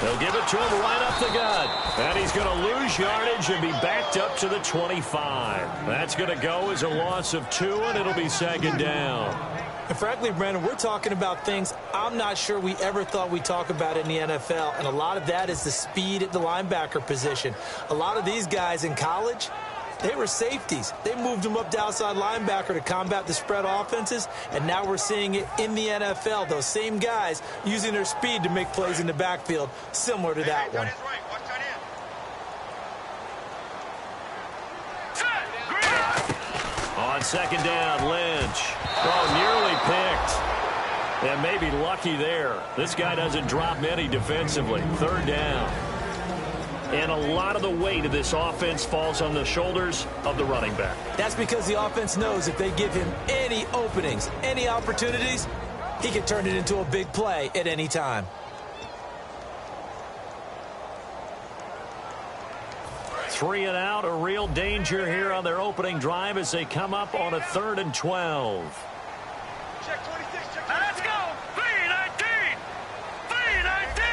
They'll give it to him right up the gut. And he's going to lose yardage and be backed up to the 25. That's going to go as a loss of 2, and it'll be second down. And frankly, Brandon, we're talking about things I'm not sure we ever thought we'd talk about in the NFL, and a lot of that is the speed at the linebacker position. A lot of these guys in college, they were safeties. They moved them up to outside linebacker to combat the spread offenses, and now we're seeing it in the NFL. Those same guys using their speed to make plays in the backfield, similar to that one. On second down, Lynch. Oh, nearly picked. And maybe lucky there. This guy doesn't drop many defensively. Third down. And a lot of the weight of this offense falls on the shoulders of the running back. That's because the offense knows if they give him any openings, any opportunities, he can turn it into a big play at any time. Three and out, a real danger here on their opening drive as they come up on a 3rd and 12. Check 26, check 26. Let's go! 3-19! 3-19!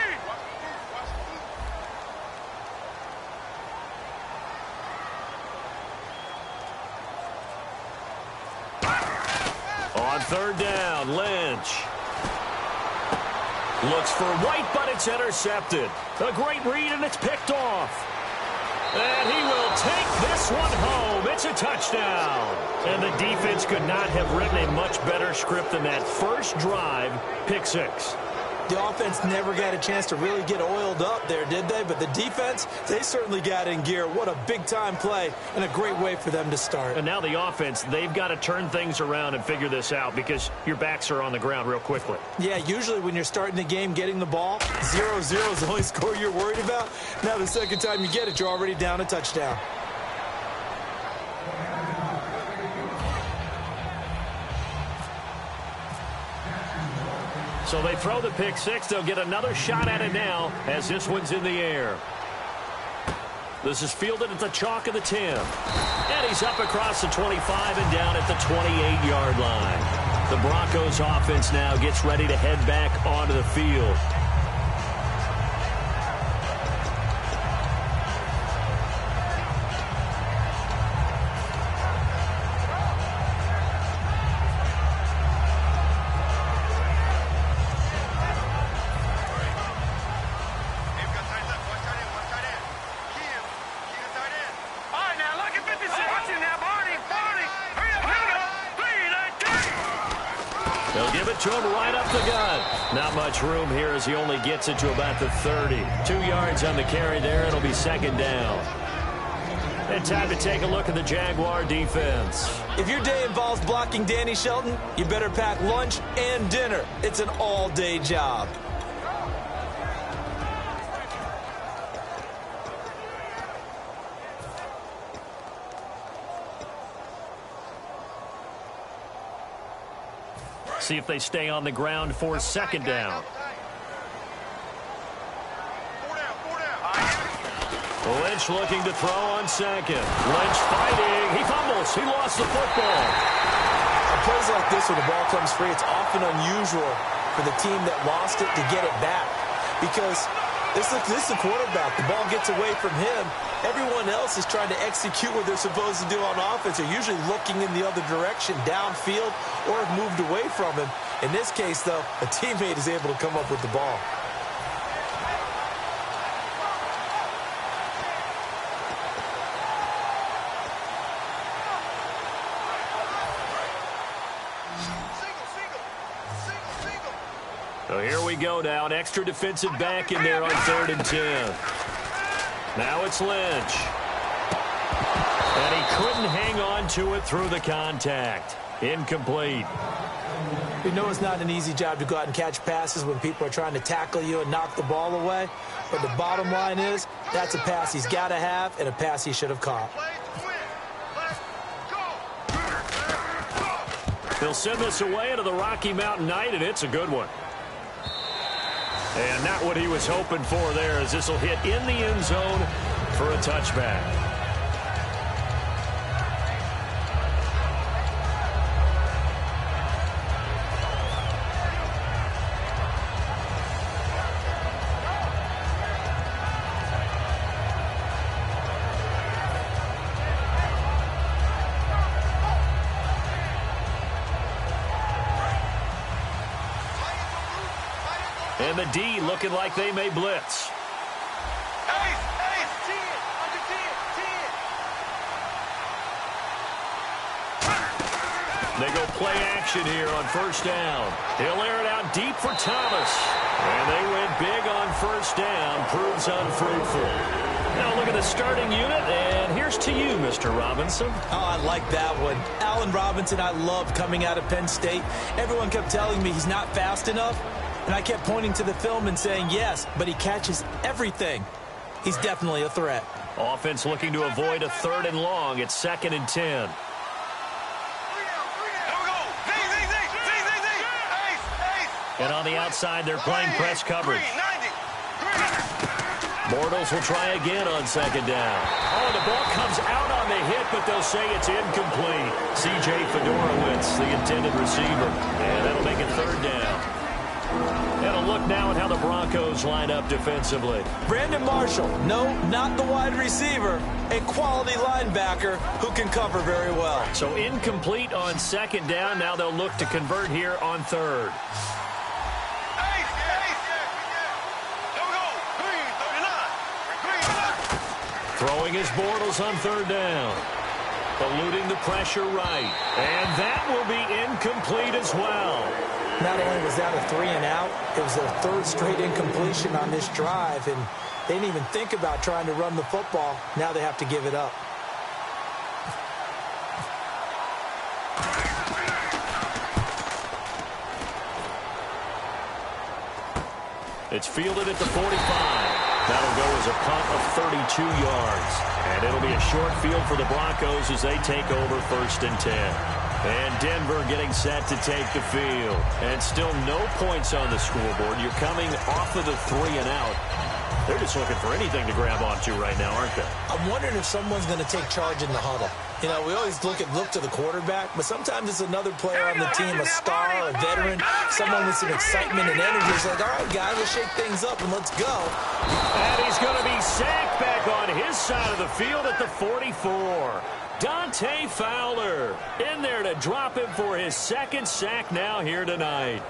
On 3rd down, Lynch. Looks for White, but it's intercepted. A great read, and it's picked off. And he will take this one home. It's a touchdown. And the defense could not have written a much better script than that first drive, pick 6. The offense never got a chance to really get oiled up there, did they? But the defense, they certainly got in gear. What a big-time play and a great way for them to start. And now the offense, they've got to turn things around and figure this out because your backs are on the ground real quickly. Yeah, usually when you're starting the game getting the ball, 0-0 is the only score you're worried about. Now the second time you get it, you're already down a touchdown. So they throw the pick 6. They'll get another shot at it now as this one's in the air. This is fielded at the chalk of the 10. And he's up across the 25 and down at the 28-yard line. The Broncos offense now gets ready to head back onto the field. To him right up the gut. Not much room here as he only gets it to about the 30. 2 yards on the carry there. It'll be second down. And time to take a look at the Jaguar defense. If your day involves blocking Danny Shelton, you better pack lunch and dinner. It's an all-day job. See if they stay on the ground for second down. Lynch looking to throw on second. Lynch fighting. He fumbles. He lost the football. On plays like this when the ball comes free, it's often unusual for the team that lost it to get it back. Because this is the quarterback. The ball gets away from him. Everyone else is trying to execute what they're supposed to do on offense. They're usually looking in the other direction, downfield, or have moved away from him. In this case, though, a teammate is able to come up with the ball. So here we go now. An extra defensive back in there on 3rd and 10. Now it's Lynch. And he couldn't hang on to it through the contact. Incomplete. We know it's not an easy job to go out and catch passes when people are trying to tackle you and knock the ball away. But the bottom line is, that's a pass he's got to have and a pass he should have caught. They'll send this away into the Rocky Mountain Night, and it's a good one. And not what he was hoping for there, as this will hit in the end zone for a touchback. And the D looking like they may blitz. Ace, 10, under 10. They go play action here on first down. He'll air it out deep for Thomas. And they went big on first down. Proves unfruitful. Now look at the starting unit, and here's to you, Mr. Robinson. Oh, I like that one. Allen Robinson, I love coming out of Penn State. Everyone kept telling me he's not fast enough, and I kept pointing to the film and saying yes, but he catches everything. He's definitely a threat. Offense looking to avoid a 3rd and long. It's 2nd and 10. And on the outside, they're playing press coverage. Bortles will try again on 2nd down. Oh, the ball comes out on the hit, but they'll say it's incomplete. C.J. Fedorowicz, the intended receiver. And that'll make it 3rd down. And a look now at how the Broncos line up defensively. Brandon Marshall, no, not the wide receiver, a quality linebacker who can cover very well. So incomplete on 2nd down. Now they'll look to convert here on 3rd. Throwing his Bortles on 3rd down. Eluding the pressure right. And that will be incomplete as well. Not only was that a 3 and out, it was their 3rd straight incompletion on this drive, and they didn't even think about trying to run the football. Now they have to give it up. It's fielded at the 45. That'll go as a punt of 32 yards. And it'll be a short field for the Broncos as they take over 1st and 10. And Denver getting set to take the field. And still no points on the scoreboard. You're coming off of the 3 and out. They're just looking for anything to grab onto right now, aren't they? I'm wondering if someone's going to take charge in the huddle. You know, we always look to the quarterback, but sometimes it's another player on the team, a star, a veteran, someone with some excitement and energy. It's like, all right, guys, let's shake things up and let's go. And he's going to be sacked back on his side of the field at the 44. Dante Fowler in there to drop him for his 2nd sack now here tonight.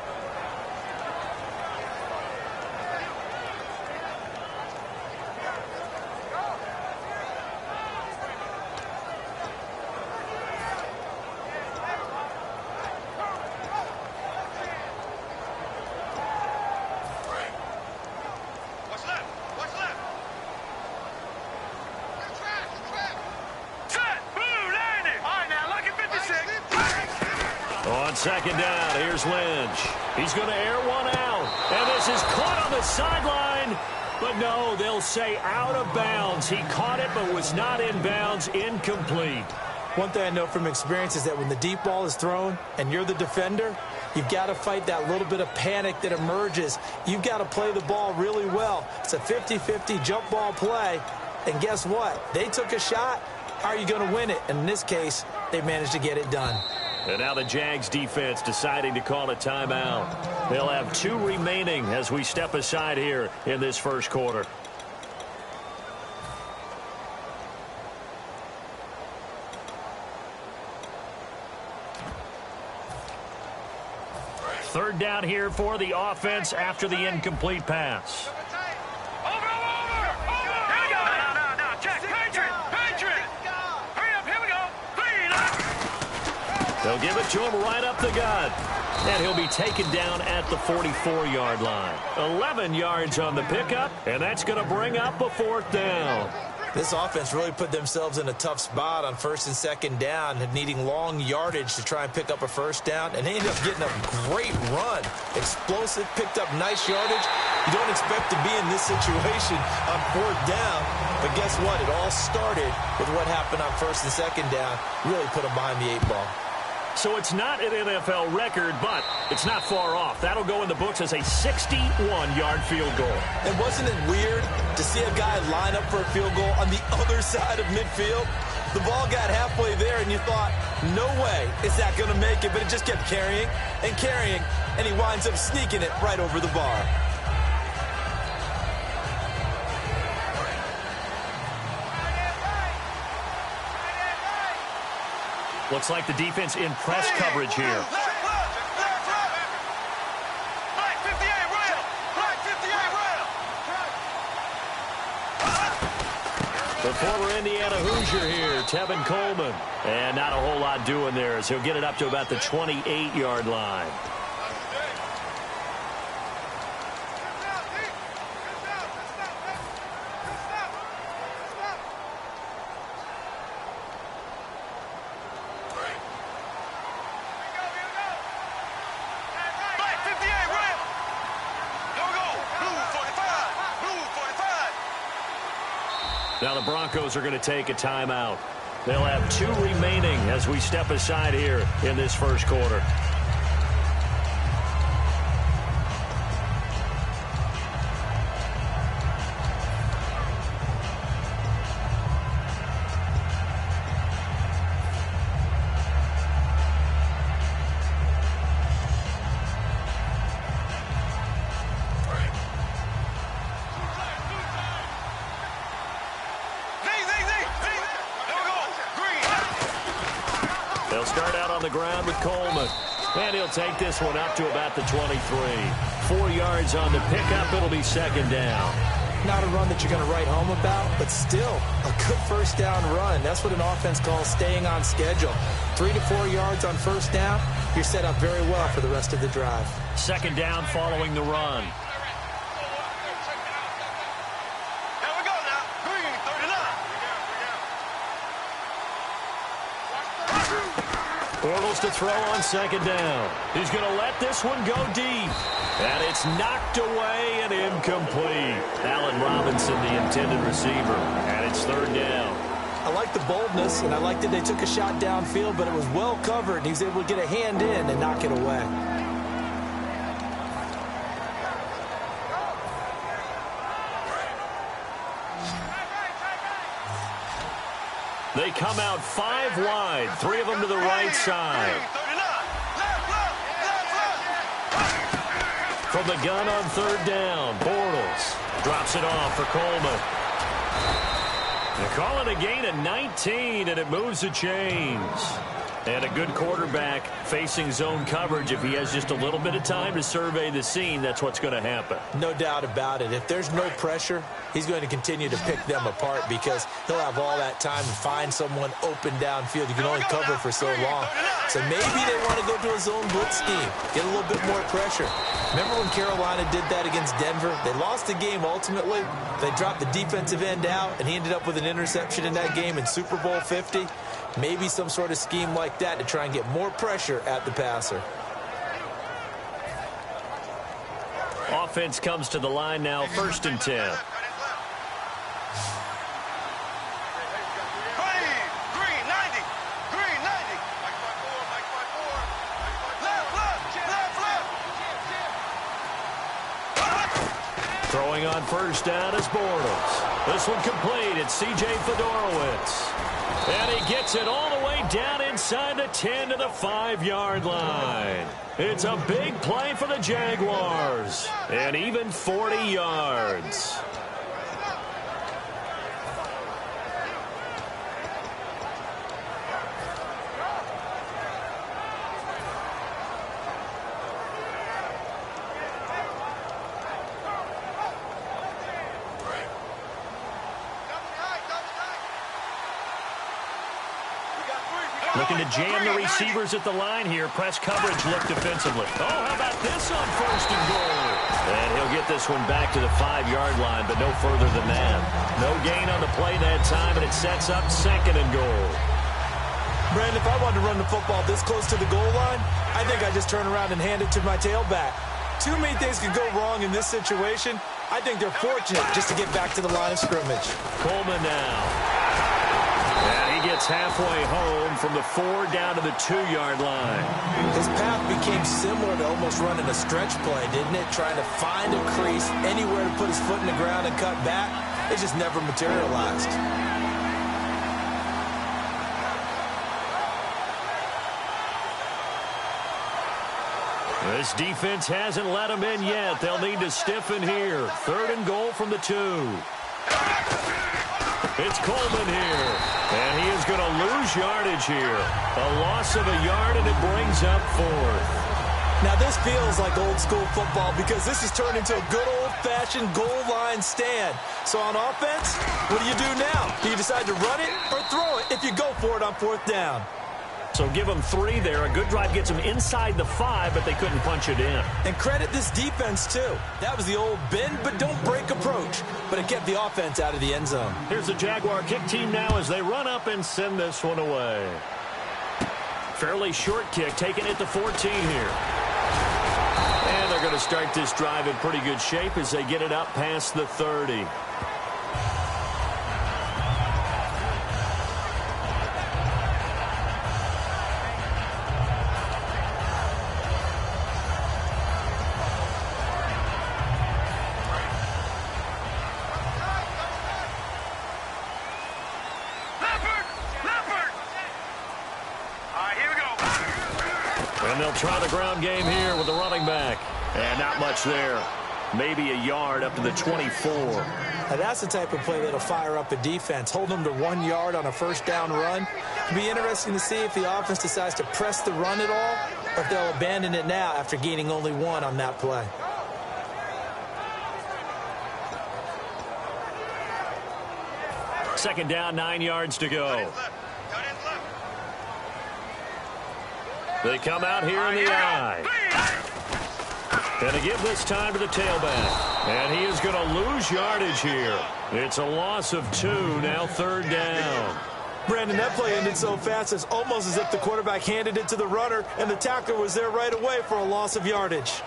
On 2nd down, here's Lynch. He's going to air one out. And this is caught on the sideline. But no, they'll say out of bounds. He caught it but was not in bounds. Incomplete. One thing I know from experience is that when the deep ball is thrown and you're the defender, you've got to fight that little bit of panic that emerges. You've got to play the ball really well. It's a 50-50 jump ball play. And guess what? They took a shot. How are you going to win it? And in this case, they managed to get it done. And now the Jags defense deciding to call a timeout. They'll have 2 remaining as we step aside here in this 1st quarter. Third down here for the offense after the incomplete pass. They'll give it to him right up the gut. And he'll be taken down at the 44-yard line. 11 yards on the pickup, and that's going to bring up a 4th down. This offense really put themselves in a tough spot on 1st and 2nd down, needing long yardage to try and pick up a 1st down, and they ended up getting a great run. Explosive, picked up nice yardage. You don't expect to be in this situation on 4th down, but guess what? It all started with what happened on 1st and 2nd down. Really put them behind the 8 ball. So it's not an NFL record, but it's not far off. That'll go in the books as a 61-yard field goal. And wasn't it weird to see a guy line up for a field goal on the other side of midfield? The ball got halfway there, and you thought, no way is that going to make it, but it just kept carrying, and he winds up sneaking it right over the bar. Looks like the defense in press coverage here. former Indiana Hoosier here, Tevin Coleman. And not a whole lot doing there as he'll get it up to about the 28-yard line. Now the Broncos are going to take a timeout. They'll have 2 remaining as we step aside here in this first quarter. They'll start out on the ground with Coleman. And he'll take this one up to about the 23. 4 yards on the pickup. It'll be second down. Not a run that you're going to write home about, but still a good first down run. That's what an offense calls staying on schedule. 3 to 4 yards on first down. You're set up very well for the rest of the drive. Second down following the run. Bortles to throw on second down. He's going to let this one go deep. And it's knocked away and incomplete. Allen Robinson, the intended receiver. And it's third down. I like the boldness, and I like that they took a shot downfield, but it was well covered, and he was able to get a hand in and knock it away. They come out 5 wide, 3 of them to the right side. From the gun on third down, Bortles drops it off for Coleman. They're calling a gain of 19, and it moves the chains. And a good quarterback facing zone coverage. If he has just a little bit of time to survey the scene, that's what's going to happen. No doubt about it. If there's no pressure, he's going to continue to pick them apart because he'll have all that time to find someone open downfield. You can only cover for so long. So maybe they want to go to a zone blitz scheme, get a little bit more pressure. Remember when Carolina did that against Denver? They lost the game ultimately. They dropped the defensive end out, and he ended up with an interception in that game in Super Bowl 50. Maybe some sort of scheme like that to try and get more pressure at the passer. Offense comes to the line now, 1st and 10. Throwing on first down is Bortles. This one complete. It's C.J. Fedorowicz. And he gets it all the way down inside the 10 to the 5-yard line. It's a big play for the Jaguars. And even 40 yards. Looking to jam the receivers at the line here. Press coverage look defensively. Oh, how about this on 1st and goal? And he'll get this one back to the 5-yard line, but no further than that. No gain on the play that time, and it sets up 2nd and goal. Brandon, if I wanted to run the football this close to the goal line, I think I'd just turn around and hand it to my tailback. Too many things could go wrong in this situation. I think they're fortunate just to get back to the line of scrimmage. Coleman now. And he gets halfway home from the 4 down to the 2-yard line. His path became similar to almost running a stretch play, didn't it? Trying to find a crease, anywhere to put his foot in the ground and cut back. It just never materialized. This defense hasn't let him in yet. They'll need to stiffen here. 3rd and goal from the 2. It's Coleman here. And he is going to lose yardage here. A loss of a yard, and it brings up 4th. Now, this feels like old-school football because this has turned into a good old-fashioned goal line stand. So on offense, what do you do now? Do you decide to run it or throw it if you go for it on 4th down? So give them 3 there. A good drive gets them inside the 5, but they couldn't punch it in. And credit this defense, too. That was the old bend but don't break approach, but it kept the offense out of the end zone. Here's the Jaguar kick team now as they run up and send this one away. Fairly short kick, taking it to 14 here. And they're going to start this drive in pretty good shape as they get it up past the 30. And they'll try the ground game here with the running back. And not much there. Maybe a yard up to the 24. Now that's the type of play that'll fire up a defense. Hold them to 1 yard on a 1st down run. It'll be interesting to see if the offense decides to press the run at all or if they'll abandon it now after gaining only 1 on that play. Second down, 9 yards to go. They come out here in the eye. And to give this time to the tailback. And he is going to lose yardage here. It's a loss of 2, now 3rd down. Brandon, that play ended so fast it's almost as if the quarterback handed it to the runner and the tackler was there right away for a loss of yardage.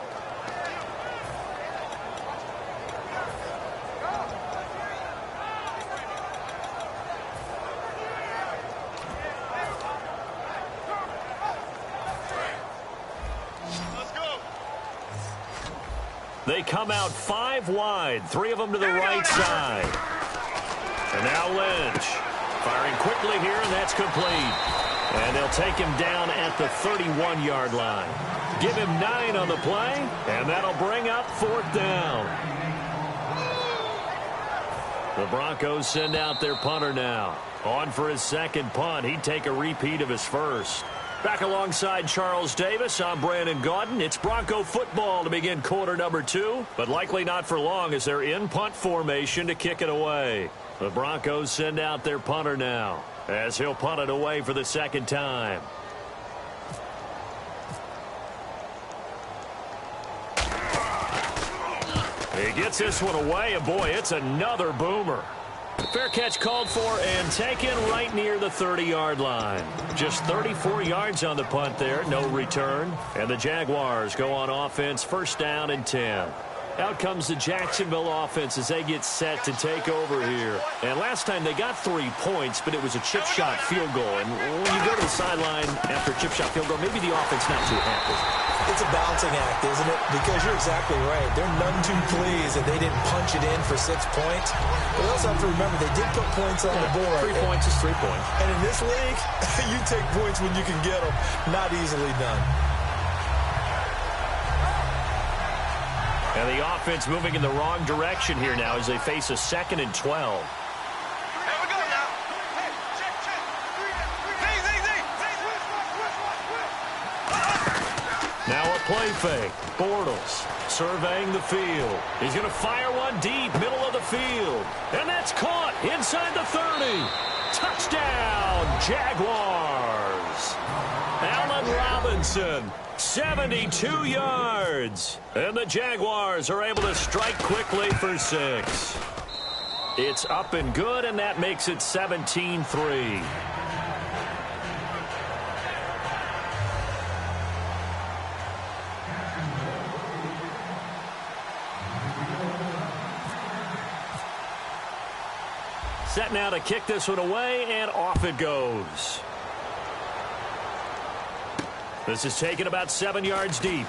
They come out 5 wide, 3 of them to the right side. And now Lynch firing quickly here, and that's complete. And they'll take him down at the 31-yard line. Give him 9 on the play, and that'll bring up 4th down. The Broncos send out their punter now. On for his 2nd punt. He'd take a repeat of his 1st. Back alongside Charles Davis, I'm Brandon Gaudin. It's Bronco football to begin quarter number 2, but likely not for long as they're in punt formation to kick it away. The Broncos send out their punter now as he'll punt it away for the 2nd time. He gets this one away, and boy, it's another boomer. Fair catch called for and taken right near the 30-yard line. Just 34 yards on the punt there, no return. And the Jaguars go on offense, 1st down and 10. Out comes the Jacksonville offense as they get set to take over here. And last time they got 3 points, but it was a chip shot field goal. And when you go to the sideline after a chip shot field goal, maybe the offense not too happy. It's a balancing act, isn't it? Because you're exactly right. They're none too pleased that they didn't punch it in for 6 points. But we also have to remember they did put points on the board. 3 points is 3 points. And in this league, you take points when you can get them. Not easily done. And the offense moving in the wrong direction here now as they face a 2nd and 12. Now a play fake. Bortles surveying the field. He's going to fire one deep, middle of the field. And that's caught inside the 30. Touchdown, Jaguars. Allen Robinson, 72 yards. And the Jaguars are able to strike quickly for 6. It's up and good, and that makes it 17-3. Set now to kick this one away, and off it goes. This is taken about 7 yards deep.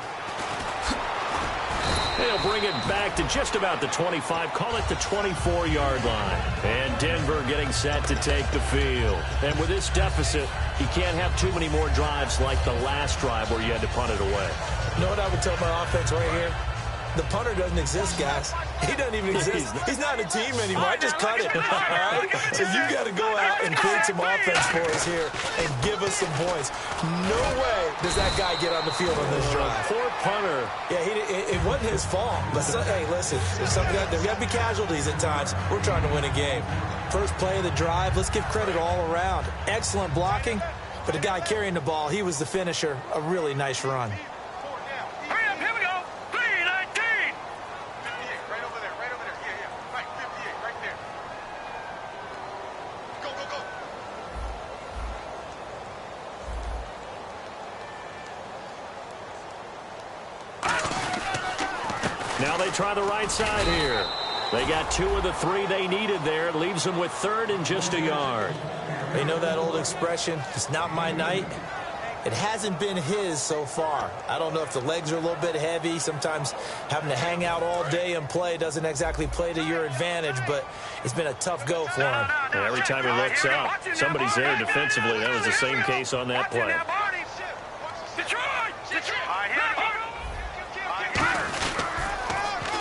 They'll bring it back to just about the 25, call it the 24-yard line. And Denver getting set to take the field. And with this deficit, you can't have too many more drives like the last drive where you had to punt it away. You know what I would tell my offense right here? The punter doesn't exist, guys. He doesn't even exist. He's not a team anymore. I just cut it, all right? So you got to go out and create some offense for us here and give us some points. No way does that guy get on the field on this drive. Poor punter. Yeah, it wasn't his fault. But, hey, listen, there's got to be casualties at times. We're trying to win a game. First play of the drive, let's give credit all around. Excellent blocking, but the guy carrying the ball, he was the finisher. A really nice run. Now they try the right side here. They got 2 of the 3 they needed there. It leaves them with 3rd and just a yard. You know that old expression, it's not my night? It hasn't been his so far. I don't know if the legs are a little bit heavy. Sometimes having to hang out all day and play doesn't exactly play to your advantage, but it's been a tough go for him. And every time he looks up, somebody's there defensively. That was the same case on that play.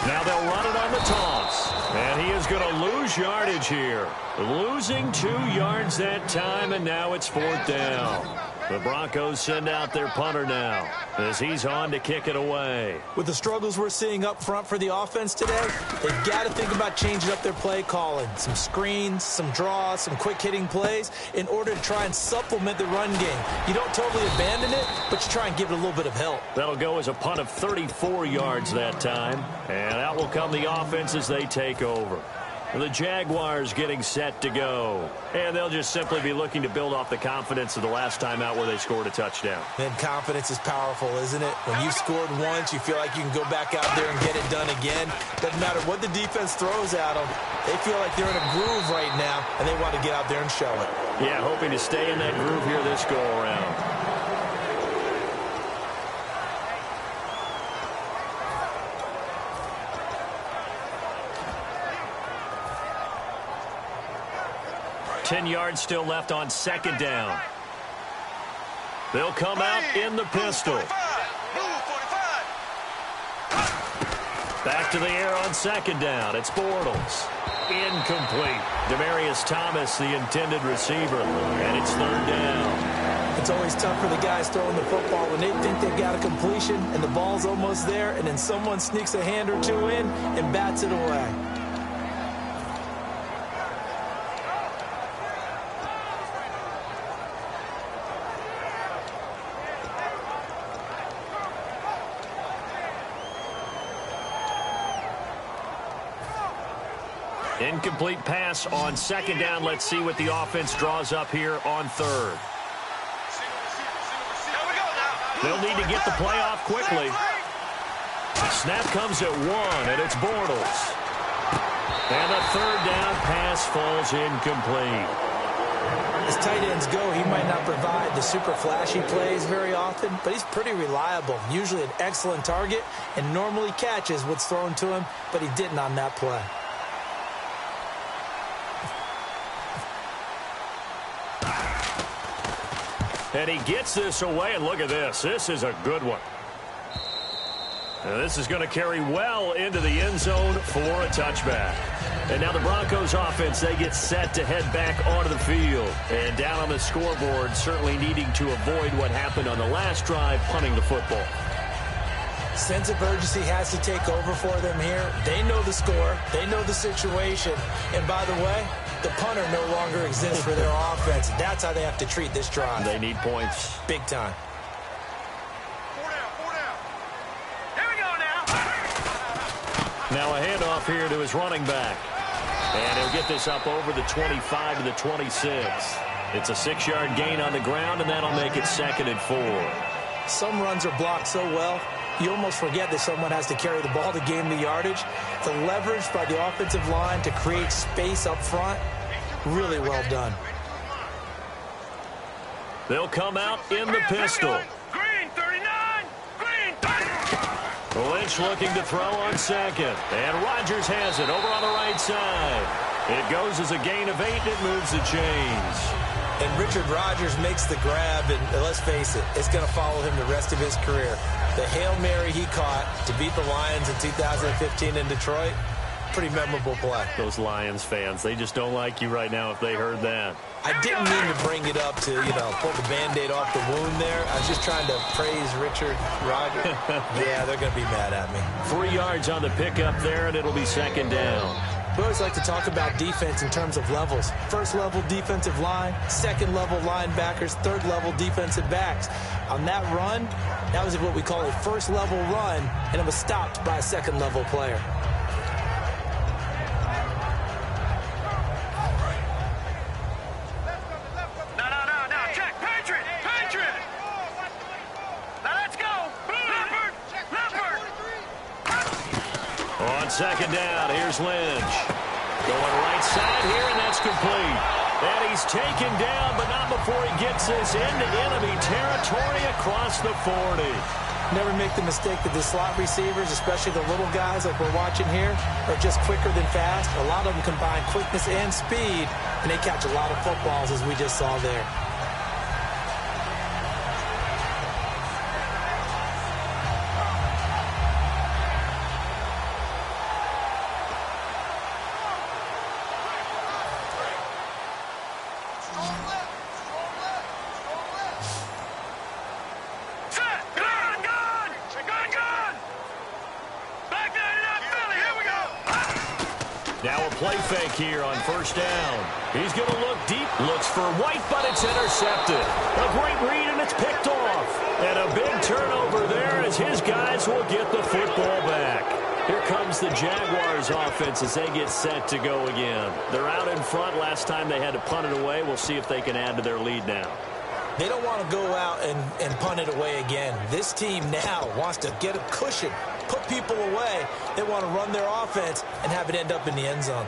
Now they'll run it on the toss. And he is going to lose yardage here. Losing 2 yards that time, and now it's 4th down. The Broncos send out their punter now as he's on to kick it away. With the struggles we're seeing up front for the offense today, they've got to think about changing up their play calling. Some screens, some draws, some quick-hitting plays in order to try and supplement the run game. You don't totally abandon it, but you try and give it a little bit of help. That'll go as a punt of 34 yards that time. And out will come the offense as they take over. The Jaguars getting set to go. And they'll just simply be looking to build off the confidence of the last time out where they scored a touchdown. And confidence is powerful, isn't it? When you've scored once, you feel like you can go back out there and get it done again. Doesn't matter what the defense throws at them. They feel like they're in a groove right now, and they want to get out there and show it. Yeah, hoping to stay in that groove here this go-around. Ten yards still left on 2nd down. They'll come out in the pistol. Back to the air on 2nd down. It's Bortles. Incomplete. Demaryius Thomas, the intended receiver, and it's 3rd down. It's always tough for the guys throwing the football when they think they've got a completion and the ball's almost there, and then someone sneaks a hand or 2 in and bats it away. Incomplete pass on 2nd down. Let's see what the offense draws up here on 3rd. They'll need to get the play off quickly. Snap comes at 1, and it's Bortles. And the 3rd down pass falls incomplete. As tight ends go, he might not provide the super flashy plays very often, but he's pretty reliable. Usually an excellent target, and normally catches what's thrown to him, but he didn't on that play. And he gets this away, and look at this. This is a good one. And this is going to carry well into the end zone for a touchback. And now the Broncos offense, they get set to head back onto the field. And down on the scoreboard, certainly needing to avoid what happened on the last drive, punting the football. Sense of urgency has to take over for them here. They know the score. They know the situation. And by the way, the punter no longer exists for their offense. That's how they have to treat this drive. They need points. Big time. 4 down. Here we go now. Now a handoff here to his running back. And he'll get this up over the 25 to the 26. It's a 6-yard gain on the ground, and that'll make it 2nd and 4. Some runs are blocked so well, you almost forget that someone has to carry the ball to gain the yardage. The leverage by the offensive line to create space up front, really well done. They'll come out in the pistol. Green 39. Green 30. Lynch looking to throw on 2nd. And Rodgers has it over on the right side. It goes as a gain of 8, and it moves the chains. And Richard Rodgers makes the grab, and let's face it, it's going to follow him the rest of his career. The Hail Mary he caught to beat the Lions in 2015 in Detroit, pretty memorable play. Those Lions fans, they just don't like you right now if they heard that. I didn't mean to bring it up to, pull the Band-Aid off the wound there. I was just trying to praise Richard Rodgers. Yeah, they're going to be mad at me. 3 yards on the pickup there, and it'll be second down. We always like to talk about defense in terms of levels. First level defensive line, second level linebackers, third level defensive backs. On that run, that was what we call a first level run, and it was stopped by a second level player. Second down, here's Lynch. Going right side here, and that's complete. And he's taken down, but not before he gets this into enemy territory across the 40. Never make the mistake that the slot receivers, especially the little guys like we're watching here, are just quicker than fast. A lot of them combine quickness and speed, and they catch a lot of footballs, as we just saw there. Play fake here on first down. He's going to look deep. Looks for White, but it's intercepted. A great read, and it's picked off. And a big turnover there as his guys will get the football back. Here comes the Jaguars offense as they get set to go again. They're out in front. Last time they had to punt it away. We'll see if they can add to their lead now. They don't want to go out and punt it away again. This team now wants to get a cushion, put people away. They want to run their offense and have it end up in the end zone.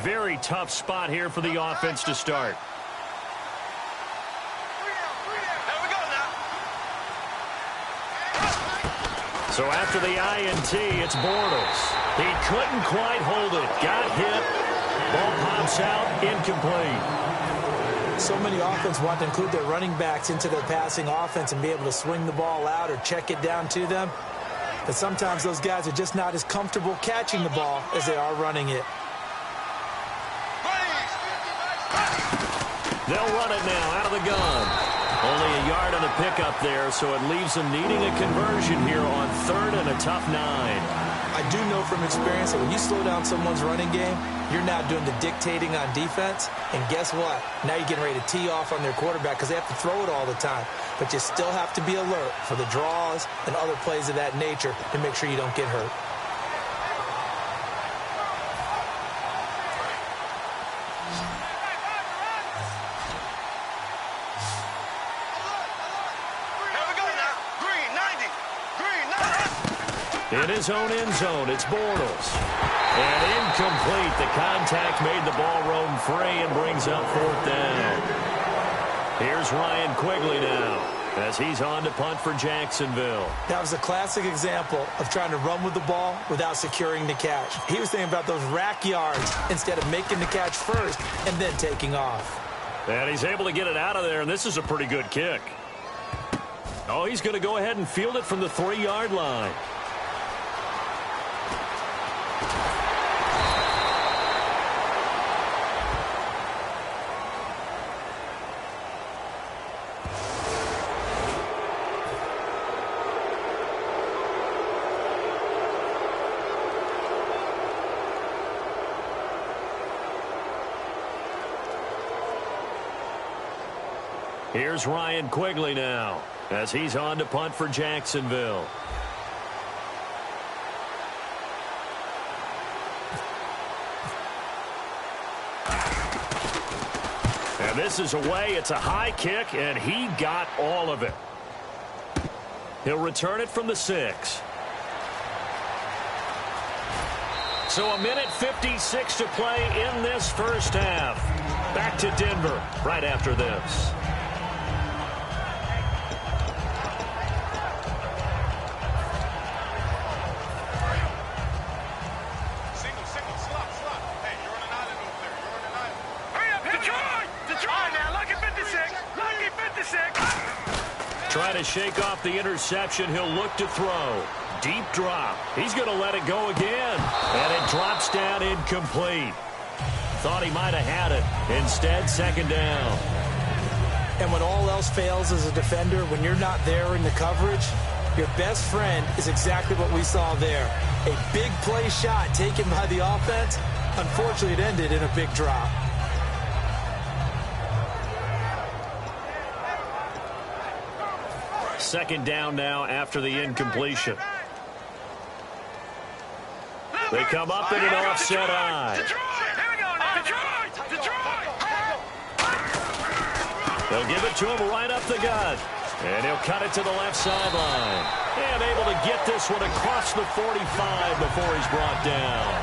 Very tough spot here for the offense to start. So after the INT, it's Bortles. He couldn't quite hold it. Got hit. Ball pops out. Incomplete. So many offenses want to include their running backs into their passing offense and be able to swing the ball out or check it down to them. But sometimes those guys are just not as comfortable catching the ball as they are running it. They'll run it now out of the gun. Only a yard on the pickup there, so it leaves them needing a conversion here on third and a tough 9. I do know from experience that when you slow down someone's running game, you're now doing the dictating on defense. And guess what? Now you're getting ready to tee off on their quarterback because they have to throw it all the time. But you still have to be alert for the draws and other plays of that nature to make sure you don't get hurt. In his own end zone, it's Bortles. And incomplete. The contact made the ball roam free and brings up fourth down. Here's Ryan Quigley now as he's on to punt for Jacksonville. That was a classic example of trying to run with the ball without securing the catch. He was thinking about those rack yards instead of making the catch first and then taking off. And he's able to get it out of there, and this is a pretty good kick. Oh, he's going to go ahead and field it from the 3-yard line. Here's Ryan Quigley now as he's on to punt for Jacksonville. And this is away. It's a high kick, and he got all of it. He'll return it from the 6. So a minute 56 to play in this first half. Back to Denver right after this. Trying to shake off the interception. He'll look to throw. Deep drop. He's going to let it go again. And it drops down incomplete. Thought he might have had it. Instead, second down. And when all else fails as a defender, when you're not there in the coverage, your best friend is exactly what we saw there. A big play shot taken by the offense. Unfortunately, it ended in a big drop. Second down now after the incompletion. They come up in an offset eye. They'll give it to him right up the gut. And he'll cut it to the left sideline. And able to get this one across the 45 before he's brought down.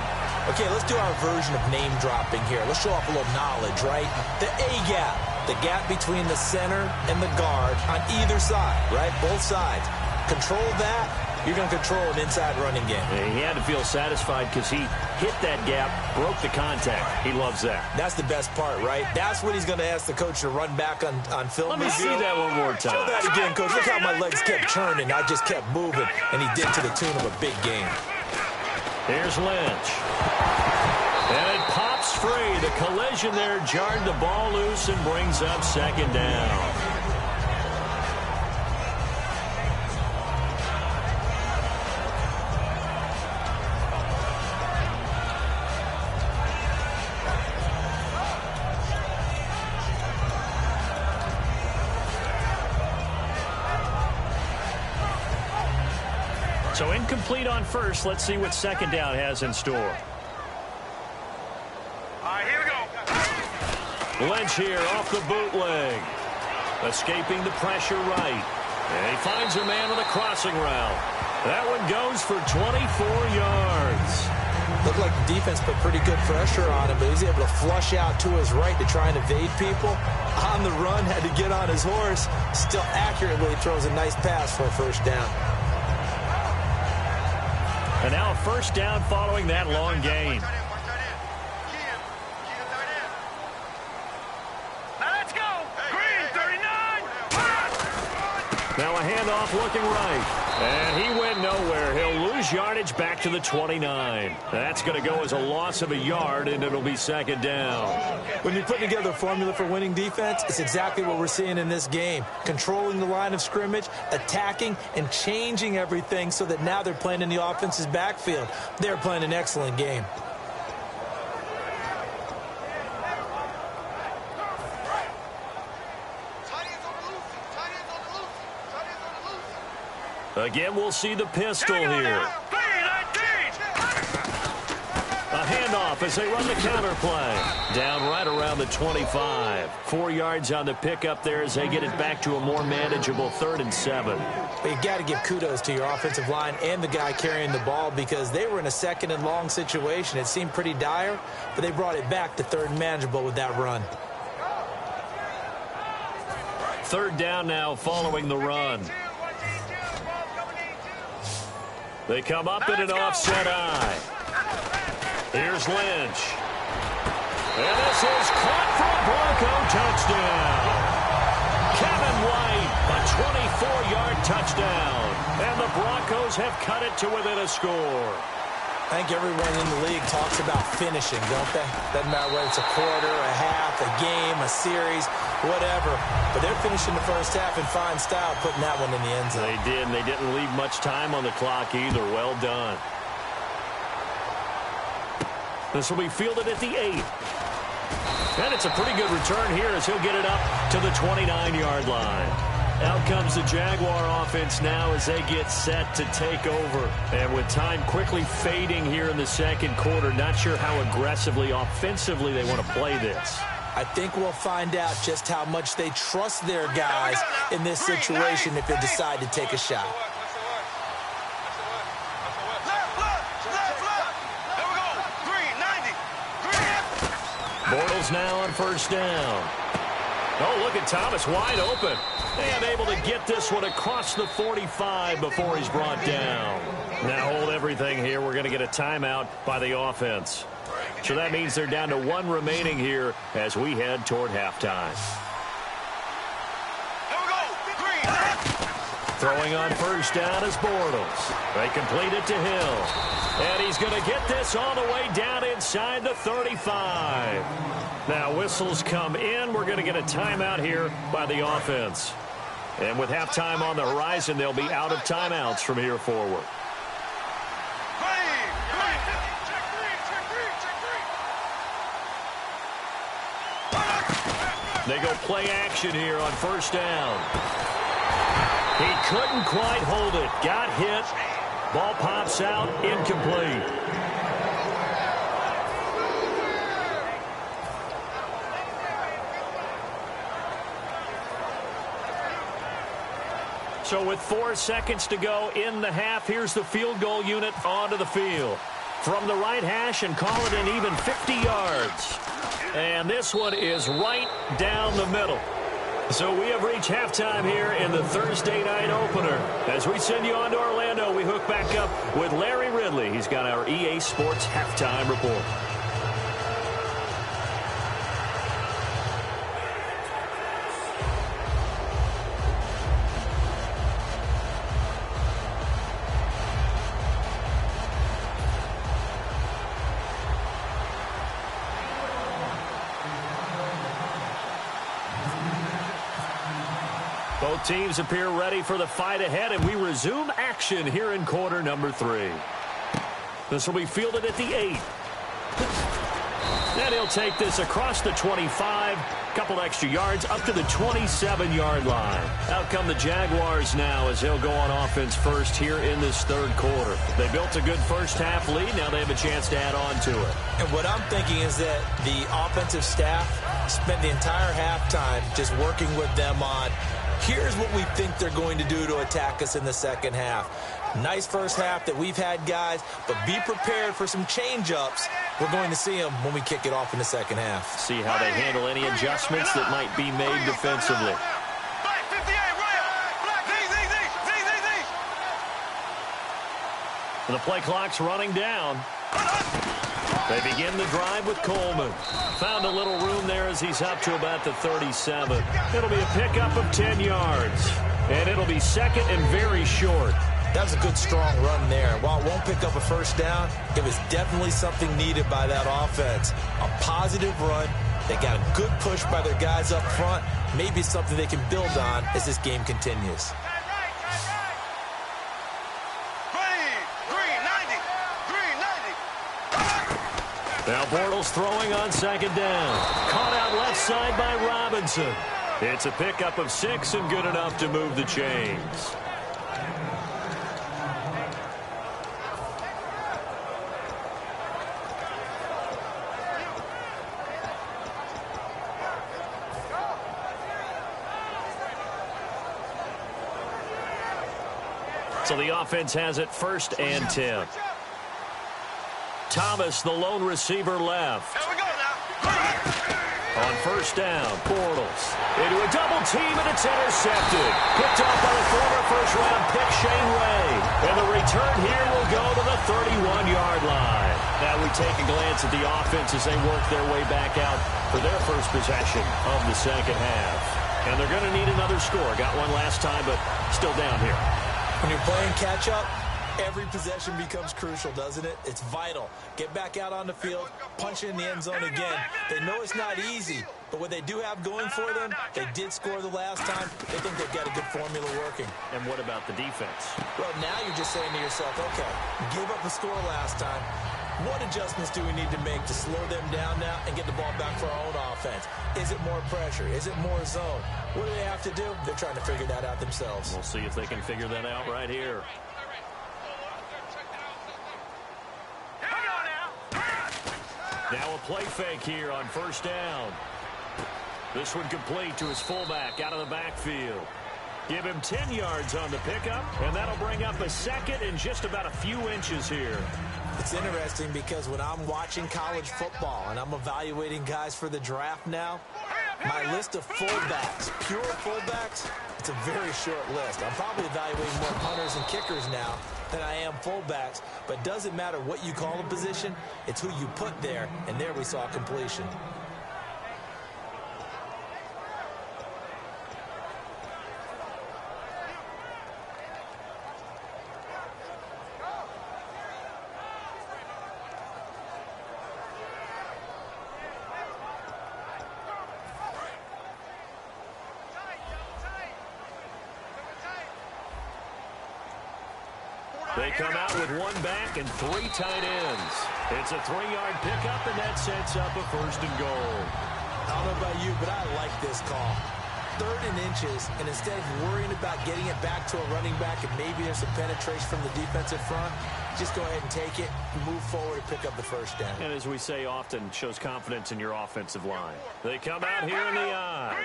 Okay, let's do our version of name dropping here. Let's show off a little knowledge, right? The A-gap, the gap between the center and the guard on either side, right? Both sides. Control that, you're going to control an inside running game. He had to feel satisfied because he hit that gap, broke the contact. He loves that. That's the best part, right? That's what he's going to ask the coach to run back on film. Let me see that one more time. Show that again, coach. Look how my legs kept churning. I just kept moving, and he did to the tune of a big game. Here's Lynch. And it pops free. The collision there jarred the ball loose and brings up second down. So incomplete on first. Let's see what second down has in store. All right, here we go. Lynch here off the bootleg. Escaping the pressure right. And he finds a man with a crossing route. That one goes for 24 yards. Looked like the defense put pretty good pressure on him, but he's able to flush out to his right to try and evade people. On the run, had to get on his horse. Still accurately throws a nice pass for a first down. And now a first down following that long gain. Let's go. Green, 39. Now a handoff looking right. And he went nowhere. He'll lose yardage back to the 29. That's going to go as a loss of a yard, and it'll be second down. When you put together a formula for winning defense, it's exactly what we're seeing in this game. Controlling the line of scrimmage, attacking, and changing everything so that now they're playing in the offense's backfield. They're playing an excellent game. Again, we'll see the pistol here. A handoff as they run the counter play. Down right around the 25. 4 yards on the pickup there as they get it back to a more manageable 3rd and 7. But you got to give kudos to your offensive line and the guy carrying the ball because they were in a 2nd and long situation. It seemed pretty dire, but they brought it back to 3rd and manageable with that run. 3rd down now following the run. They come up in an offset eye. Here's Lynch. And this is caught for a Bronco touchdown. Kevin White, a 24-yard touchdown. And the Broncos have cut it to within a score. I think everyone in the league talks about finishing, don't they? Doesn't matter whether it's a quarter, a half, a game, a series, whatever. But they're finishing the first half in fine style, putting that one in the end zone. They did, and they didn't leave much time on the clock either. Well done. This will be fielded at the 8. And it's a pretty good return here as he'll get it up to the 29-yard line. Out comes the Jaguar offense now as they get set to take over. And with time quickly fading here in the second quarter, not sure how aggressively, offensively they want to play this. I think we'll find out just how much they trust their guys in this situation if they decide to take a shot. Bortles now on first down. Oh, look at Thomas wide open. And able to get this one across the 45 before he's brought down. Now hold everything here. We're going to get a timeout by the offense. So that means they're down to 1 remaining here as we head toward halftime. Here we go. Green. Throwing on first down is Bortles. They complete it to Hill. And he's going to get this all the way down inside the 35. Now whistles come in. We're going to get a timeout here by the offense. And with halftime on the horizon, they'll be out of timeouts from here forward. They go play action here on first down. He couldn't quite hold it. Got hit. Ball pops out. Incomplete. So with 4 seconds to go in the half, here's the field goal unit onto the field. From the right hash and call it an even 50 yards. And this one is right down the middle. So we have reached halftime here in the Thursday night opener. As we send you on to Orlando, we hook back up with Larry Ridley. He's got our EA Sports halftime report. Both teams appear ready for the fight ahead, and we resume action here in quarter number 3. This will be fielded at the 8. And he'll take this across the 25, couple extra yards, up to the 27-yard line. Out come the Jaguars now as they'll go on offense first here in this third quarter. They built a good first-half lead. Now they have a chance to add on to it. And what I'm thinking is that the offensive staff spent the entire halftime just working with them on, here's what we think they're going to do to attack us in the second half. Nice first half that we've had, guys, but be prepared for some change-ups. We're going to see them when we kick it off in the second half. See how they handle any adjustments that might be made defensively. The play clock's running down. They begin the drive with Coleman. Found a little room there as he's up to about the 37. It'll be a pickup of 10 yards. And it'll be second and very short. That was a good, strong run there. While it won't pick up a first down, it was definitely something needed by that offense. A positive run. They got a good push by their guys up front. Maybe something they can build on as this game continues. Now Bortles throwing on second down. Caught out left side by Robinson. It's a pickup of 6 and good enough to move the chains. So the offense has it first and 10. Thomas, the lone receiver, left. Here we go now. On first down, Bortles into a double team, and it's intercepted. Picked off by the former first-round pick, Shane Ray. And the return here will go to the 31-yard line. Now we take a glance at the offense as they work their way back out for their first possession of the second half. And they're going to need another score. Got one last time, but still down here. When you're playing catch-up, every possession becomes crucial, doesn't it? It's vital. Get back out on the field, punch in the end zone again. They know it's not easy, but what they do have going for them, they did score the last time. They think they've got a good formula working. And what about the defense? Well, now you're just saying to yourself, okay, give up the score last time. What adjustments do we need to make to slow them down now and get the ball back for our own offense? Is it more pressure? Is it more zone? What do they have to do? They're trying to figure that out themselves. We'll see if they can figure that out right here. Now a play fake here on first down. This one complete to his fullback out of the backfield. Give him 10 yards on the pickup, and that'll bring up a second in just about a few inches here. It's interesting because when I'm watching college football and I'm evaluating guys for the draft now, my list of fullbacks, pure fullbacks, it's a very short list. I'm probably evaluating more punters and kickers now than I am fullbacks, but it doesn't matter what you call a position, it's who you put there, and there we saw completion. They come out with one back and 3 tight ends. It's a 3-yard pickup, and that sets up a 1st and goal. I don't know about you, but I like this call. 3rd and inches, and instead of worrying about getting it back to a running back and maybe there's some penetration from the defensive front, just go ahead and take it, move forward, and pick up the 1st down. And as we say often, shows confidence in your offensive line. They come out here in the eye.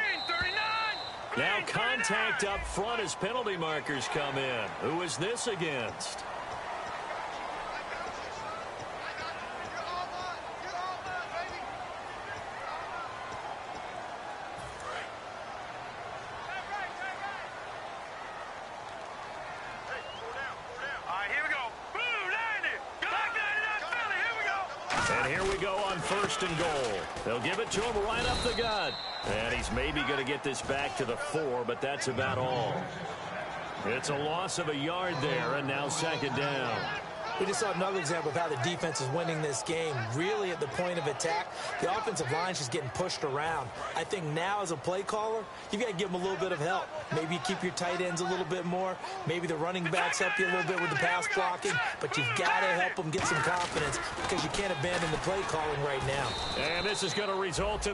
Now contact up front as penalty markers come in. Who is this against? And here we go on 1st and goal. They'll give it to him right up the gut. And he's maybe going to get this back to the 4, but that's about all. It's a loss of a yard there, and now 2nd down. We just saw another example of how the defense is winning this game. Really at the point of attack, the offensive line's just getting pushed around. I think now as a play caller, you've got to give them a little bit of help. Maybe you keep your tight ends a little bit more. Maybe the running backs help you a little bit with the pass blocking. But you've got to help them get some confidence because you can't abandon the play calling right now. And this is going to result in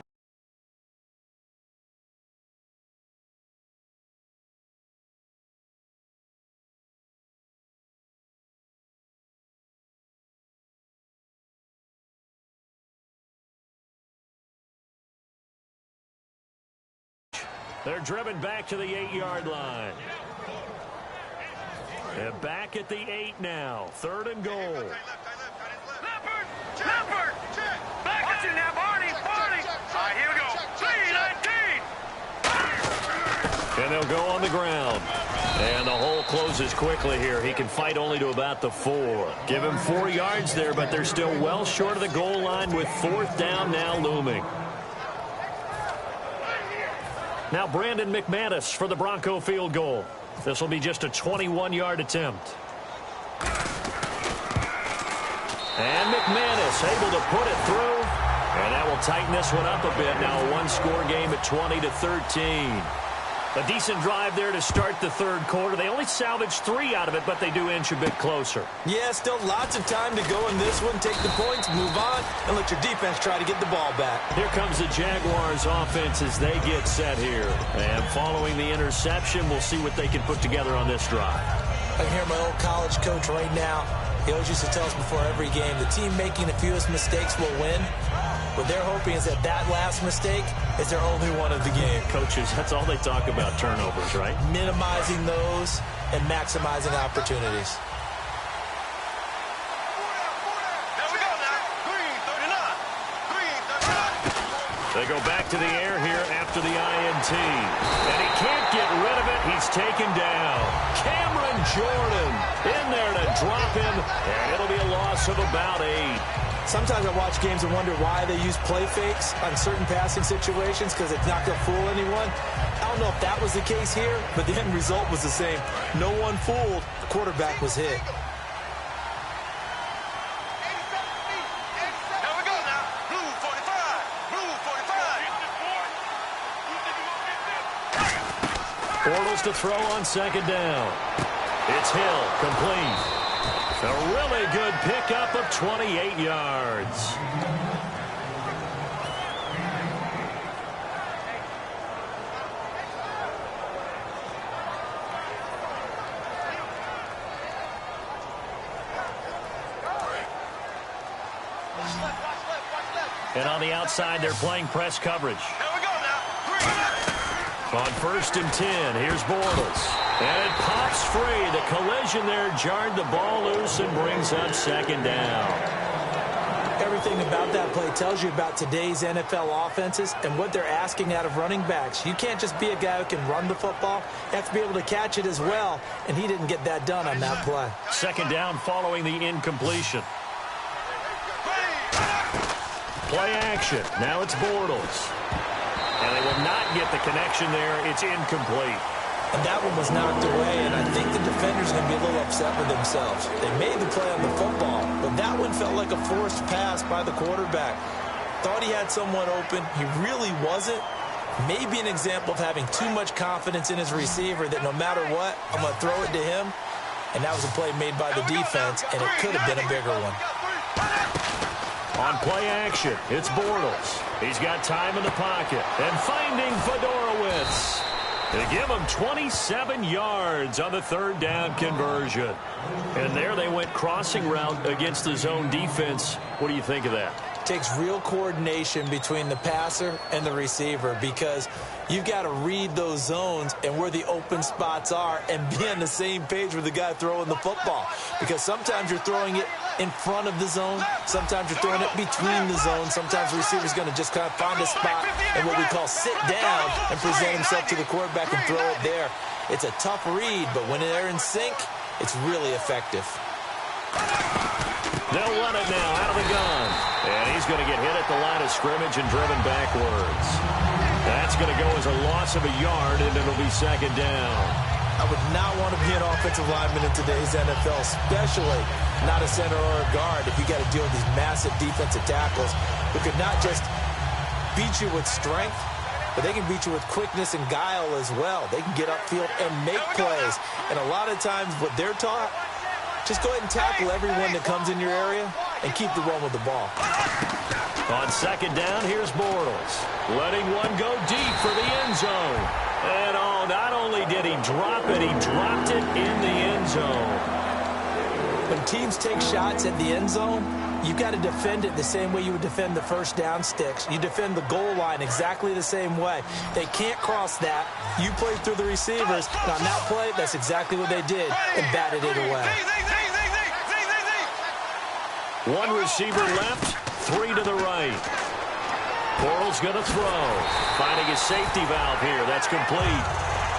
they're driven back to the 8-yard line. They're back at the 8 now. 3rd and goal. Leopard! Back at you now, Barney! All right, here we go. 3-19! And they'll go on the ground. And the hole closes quickly here. He can fight only to about the 4. Give him 4 yards there, but they're still well short of the goal line with 4th down now looming. Now Brandon McManus for the Bronco field goal. This will be just a 21-yard attempt. And McManus able to put it through. And that will tighten this one up a bit. Now a 1-score game at 20-13. A decent drive there to start the 3rd quarter. They only salvaged 3 out of it, but they do inch a bit closer. Yeah, still lots of time to go in this one. Take the points, move on, and let your defense try to get the ball back. Here comes the Jaguars offense as they get set here. And following the interception, we'll see what they can put together on this drive. I can hear my old college coach right now. He always used to tell us before every game, the team making the fewest mistakes will win. What they're hoping is that last mistake is their only one of the game. Coaches, that's all they talk about, turnovers, right? Minimizing those and maximizing opportunities. There we go now. Green, 39. They go back to the air here after the INT. And he can't get rid of it. He's taken down. Cameron Jordan in there to drop him. And it'll be a loss of about 8. Sometimes I watch games and wonder why they use play fakes on certain passing situations because it's not going to fool anyone. I don't know if that was the case here, but the end result was the same. No one fooled. The quarterback was hit. There we go now. Blue 45. Blue 45. Bortles to throw on 2nd down. It's Hill, complete. A really good pickup of 28 yards. And on the outside, they're playing press coverage. There we go now. On 1st and 10, here's Bortles. And it pops free. The collision there jarred the ball loose and brings up 2nd down. Everything about that play tells you about today's NFL offenses and what they're asking out of running backs. You can't just be a guy who can run the football. You have to be able to catch it as well, and he didn't get that done on that play. 2nd down following the incompletion. Play action. Now it's Bortles. And they will not get the connection there. It's incomplete. And that one was knocked away, and I think the defender's going to be a little upset with themselves. They made the play on the football, but that one felt like a forced pass by the quarterback. Thought he had someone open. He really wasn't. Maybe an example of having too much confidence in his receiver that no matter what, I'm going to throw it to him. and that was a play made by the defense, and it could have been a bigger one. On play action, it's Bortles. He's got time in the pocket, and finding Fedorowicz. They give him 27 yards on the third down conversion. And there they went crossing route against the zone defense. What do you think of that? Takes real coordination between the passer and the receiver, because you've got to read those zones and where the open spots are and be on the same page with the guy throwing the football. Because sometimes you're throwing it in front of the zone. Sometimes you're throwing it between the zones. Sometimes the receiver's going to just kind of find a spot and what we call sit down and present himself to the quarterback and throw it there. It's a tough read, but when they're in sync, it's really effective. They'll run it now out of the gun. And he's going to get hit at the line of scrimmage and driven backwards. That's going to go as a loss of a yard, and it'll be second down. I would not want to be an offensive lineman in today's NFL, especially not a center or a guard, if you got to deal with these massive defensive tackles who could not just beat you with strength, but they can beat you with quickness and guile as well. They can get upfield and make plays. And a lot of times what they're taught, just go ahead and tackle everyone that comes in your area and keep the run with the ball. On second down, here's Bortles. Letting one go deep for the end zone. And not only did he drop it, he dropped it in the end zone. When teams take shots at the end zone, you've got to defend it the same way you would defend the first down sticks. You defend the goal line exactly the same way. They can't cross that. You play through the receivers. And on that play, that's exactly what they did and batted it away. One receiver left, three to the right. Bortles going to throw. Finding a safety valve here. That's complete.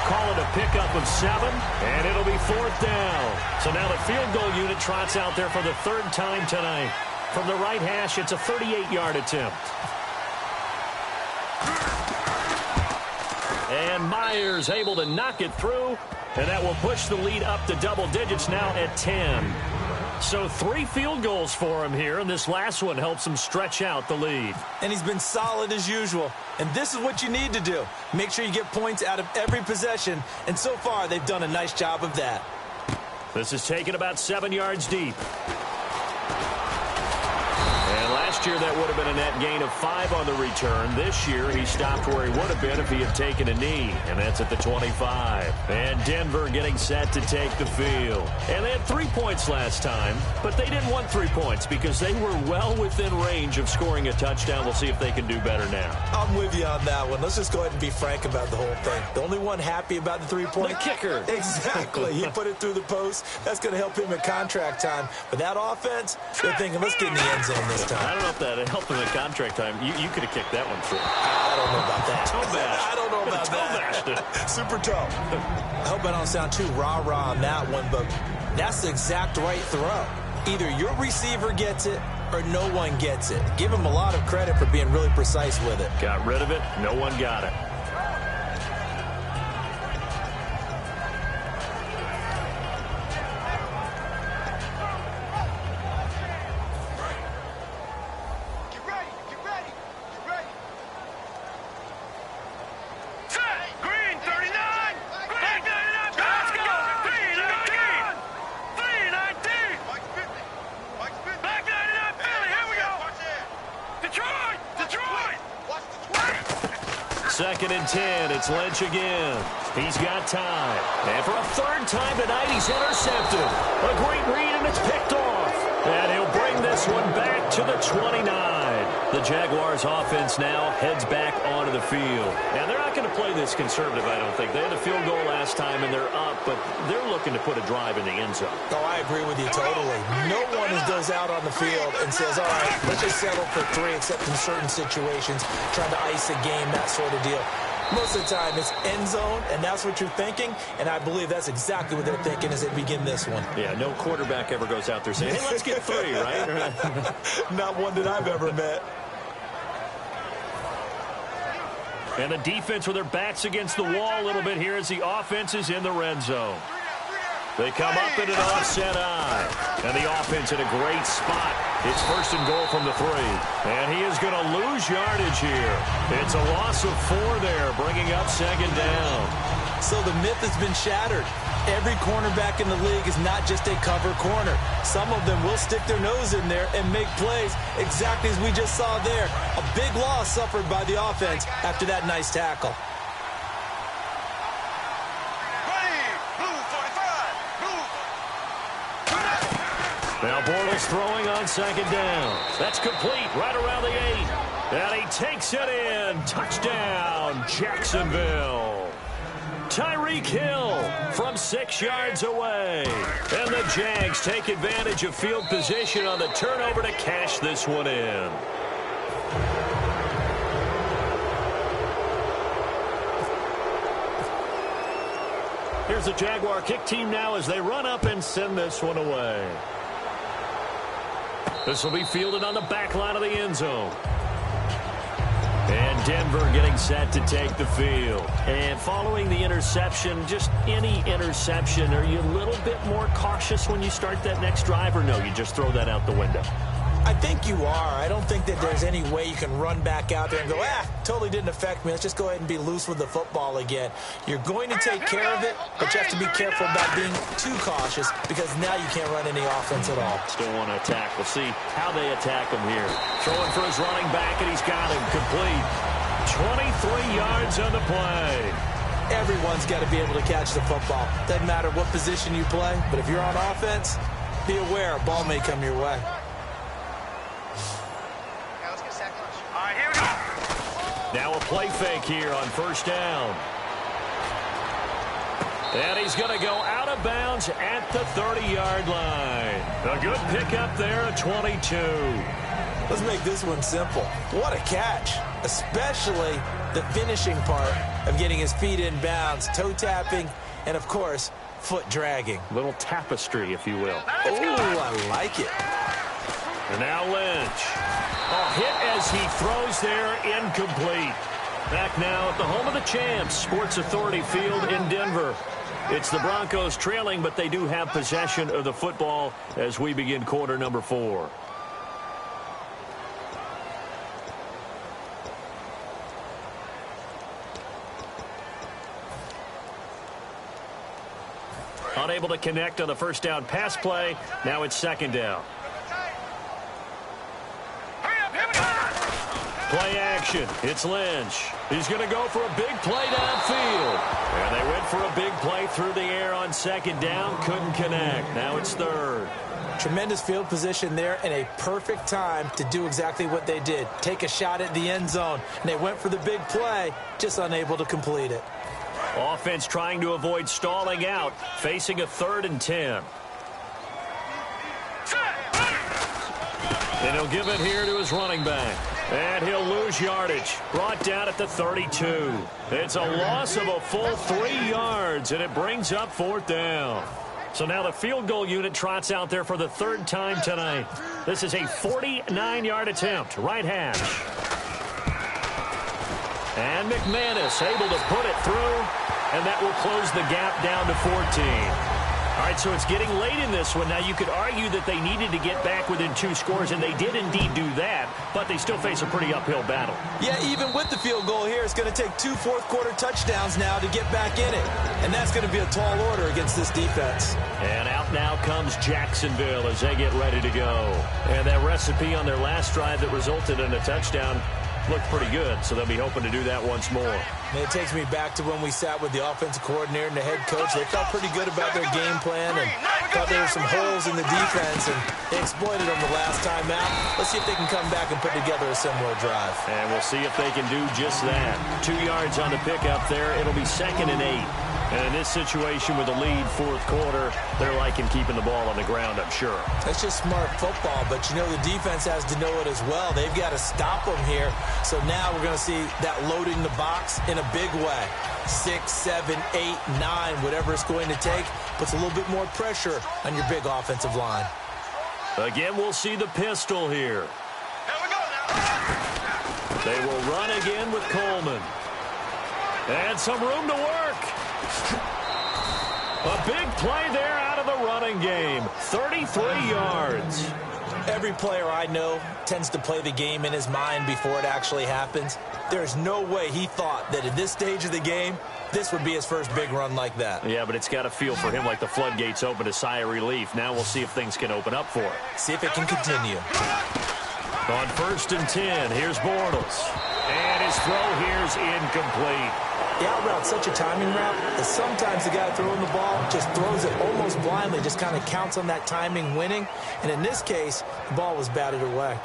Call it a pickup of 7, and it'll be fourth down. So now the field goal unit trots out there for the third time tonight. From the right hash, it's a 38-yard attempt. And Myers able to knock it through, and that will push the lead up to double digits now at 10. So 3 field goals for him here, and this last one helps him stretch out the lead. And he's been solid as usual. And this is what you need to do. Make sure you get points out of every possession. And so far, they've done a nice job of that. This is taken about 7 yards deep. And last year, that would have been a net gain of 5 on the return. This year, he stopped where he would have been if he had taken a knee, and that's at the 25. And Denver getting set to take the field. And they had 3 points last time, but they didn't want 3 points because they were well within range of scoring a touchdown. We'll see if they can do better now. I'm with you on that one. Let's just go ahead and be frank about the whole thing. The only one happy about the 3-point? The kicker. Exactly. He put it through the post. That's going to help him in contract time. But that offense, they're thinking, let's get in the end zone this time. I don't know if that helped him in contract time. You could have kicked that one through. I don't know about that. Toe bash. I don't know about that. Super toe. I hope I don't sound too rah-rah on that one, but that's the exact right throw. Either your receiver gets it or no one gets it. Give him a lot of credit for being really precise with it. Got rid of it. No one got it. Second and 10, it's Lynch again. He's got time. And for a third time tonight, he's intercepted. A great read, and it's picked off. And he'll bring this one back to the 29. The Jaguars offense now heads back onto the field. Now, they're not going to play this conservative, I don't think. They had a field goal last time, and they're up, but they're looking to put a drive in the end zone. Oh, I agree with you totally. No one goes out on the field and says, all right, let's just settle for 3, except in certain situations, trying to ice a game, that sort of deal. Most of the time, it's end zone, and that's what you're thinking, and I believe that's exactly what they're thinking as they begin this one. Yeah, no quarterback ever goes out there saying, hey, let's get 3, right? Not one that I've ever met. And the defense with their backs against the wall a little bit here as the offense is in the red zone. They come up in an offset eye. And the offense in a great spot. It's first and goal from the 3. And he is going to lose yardage here. It's a loss of 4 there, bringing up second down. So the myth has been shattered. Every cornerback in the league is not just a cover corner. Some of them will stick their nose in there and make plays exactly as we just saw there. A big loss suffered by the offense after that nice tackle. Now Bortles throwing on second down. That's complete right around the 8. And he takes it in. Touchdown, Jacksonville. Tyreek Hill from 6 yards away. And the Jags take advantage of field position on the turnover to cash this one in. Here's the Jaguar kick team now as they run up and send this one away. This will be fielded on the back line of the end zone. And Denver getting set to take the field. And following the interception, just any interception, are you a little bit more cautious when you start that next drive, or no, you just throw that out the window? I think you are. I don't think that there's any way you can run back out there and go, totally didn't affect me. Let's just go ahead and be loose with the football again. You're going to take care of it, but you have to be careful about being too cautious because now you can't run any offense at all. Still want to attack. We'll see how they attack him here. Throwing for his running back, and he's got him complete. 23 yards on the play. Everyone's got to be able to catch the football. Doesn't matter what position you play, but if you're on offense, be aware a ball may come your way. Now a play fake here on first down. And he's going to go out of bounds at the 30-yard line. A good pickup there at 22. Let's make this one simple. What a catch, especially the finishing part of getting his feet in bounds, toe tapping, and, of course, foot dragging. Little tapestry, if you will. Oh, I like it. And now Lynch. A hit as he throws there, incomplete. Back now at the home of the champs, Sports Authority Field in Denver. It's the Broncos trailing, but they do have possession of the football as we begin quarter number 4. Unable to connect on the first down pass play. Now it's second down. Play action. It's Lynch. He's going to go for a big play downfield. And they went for a big play through the air on second down. Couldn't connect. Now it's third. Tremendous field position there and a perfect time to do exactly what they did. Take a shot at the end zone. And they went for the big play, just unable to complete it. Offense trying to avoid stalling out, facing a 3rd and 10. And he'll give it here to his running back. And he'll lose yardage. Brought down at the 32. It's a loss of a full 3 yards, and it brings up 4th down. So now the field goal unit trots out there for the 3rd time tonight. This is a 49-yard attempt, right hash. And McManus able to put it through, and that will close the gap down to 14. All right, so it's getting late in this one. Now, you could argue that they needed to get back within 2 scores, and they did indeed do that, but they still face a pretty uphill battle. Yeah, even with the field goal here, it's going to take 2 fourth-quarter touchdowns now to get back in it, and that's going to be a tall order against this defense. And out now comes Jacksonville as they get ready to go. And that recipe on their last drive that resulted in a touchdown looked pretty good, so they'll be hoping to do that once more. And it takes me back to when we sat with the offensive coordinator and the head coach. They felt pretty good about their game plan and thought there were some holes in the defense, and they exploited them the last time out. Let's see if they can come back and put together a similar drive. And we'll see if they can do just that. 2 yards on the pickup there. It'll be 2nd and 8. And in this situation with a lead 4th quarter, they're liking keeping the ball on the ground, I'm sure. That's just smart football, but you know the defense has to know it as well. They've got to stop them here. So now we're going to see that loading the box in a big way. 6, 7, 8, 9, whatever it's going to take, puts a little bit more pressure on your big offensive line. Again, we'll see the pistol here. They will run again with Coleman. And some room to work. A big play there out of the running game. 33 yards. Every player I know tends to play the game in his mind before it actually happens. There's no way he thought that at this stage of the game, this would be his first big run like that. Yeah, but it's got to feel for him like the floodgates open, a sigh of relief. Now we'll see if things can open up for him. See if it can continue. On 1st and 10, here's Bortles. And his throw here's incomplete. The out route's such a timing route that sometimes the guy throwing the ball just throws it almost blindly, just kind of counts on that timing winning. And in this case, the ball was batted away.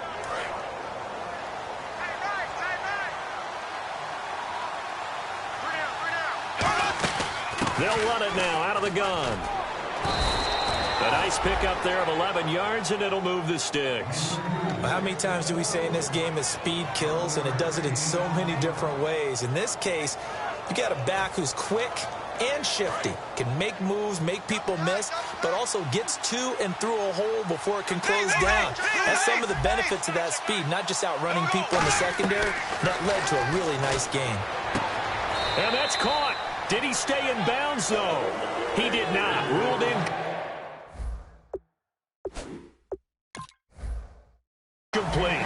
They'll run it now out of the gun. A nice pickup there of 11 yards, and it'll move the sticks. Well, how many times do we say in this game that speed kills, and it does it in so many different ways? In this case, you got a back who's quick and shifty, can make moves, make people miss, but also gets to and through a hole before it can close down. That's some of the benefits of that speed, not just outrunning people in the secondary. That led to a really nice game. And that's caught. Did he stay in bounds, though? He did not. Ruled in. Complete.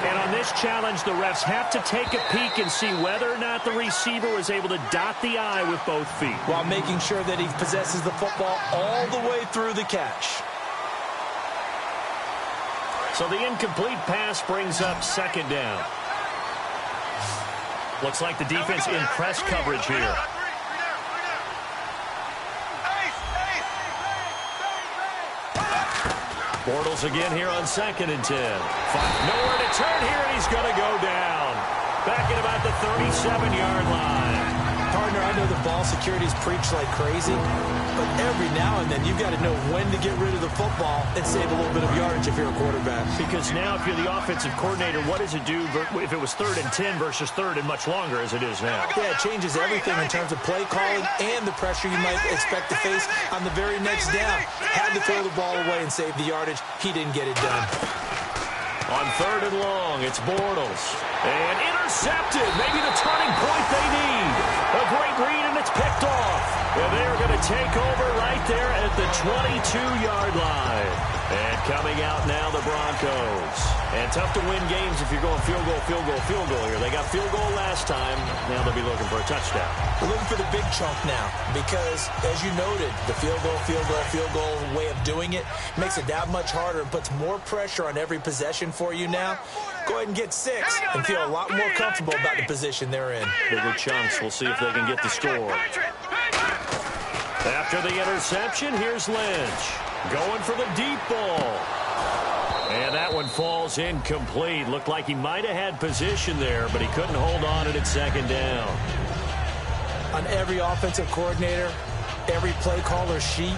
And on this challenge, the refs have to take a peek and see whether or not the receiver was able to dot the I with both feet, while making sure that he possesses the football all the way through the catch. So the incomplete pass brings up 2nd down. Looks like the defense in press coverage here. Bortles again here on 2nd and 10. Nowhere to turn here, and he's going to go down. Back at about the 37-yard line. Partner, I know the ball security's preached like crazy, but every now and then you've got to know when to get rid of the football and save a little bit of yardage if you're a quarterback. Because now if you're the offensive coordinator, what does it do if it was 3rd and 10 versus 3rd and much longer as it is now? Yeah, it changes everything in terms of play calling and the pressure you might expect to face on the very next down. Had to throw the ball away and save the yardage. He didn't get it done. On 3rd and long, it's Bortles. And intercepted. Maybe the turning point they need. A great read, and it's picked off. And they're going to take over right there at the 22-yard line. And coming out now, the Broncos. And tough to win games if you're going field goal, field goal, field goal here. They got field goal last time. Now they'll be looking for a touchdown. We're looking for the big chunk now because, as you noted, the field goal way of doing it makes it that much harder and puts more pressure on every possession for you now. Go ahead and get 6 and feel a lot more comfortable about the position they're in. Bigger chunks. We'll see if they can get the score. After the interception, here's Lynch. Going for the deep ball. And that one falls incomplete. Looked like he might have had position there, but he couldn't hold on it at 2nd down. On every offensive coordinator, every play caller sheet,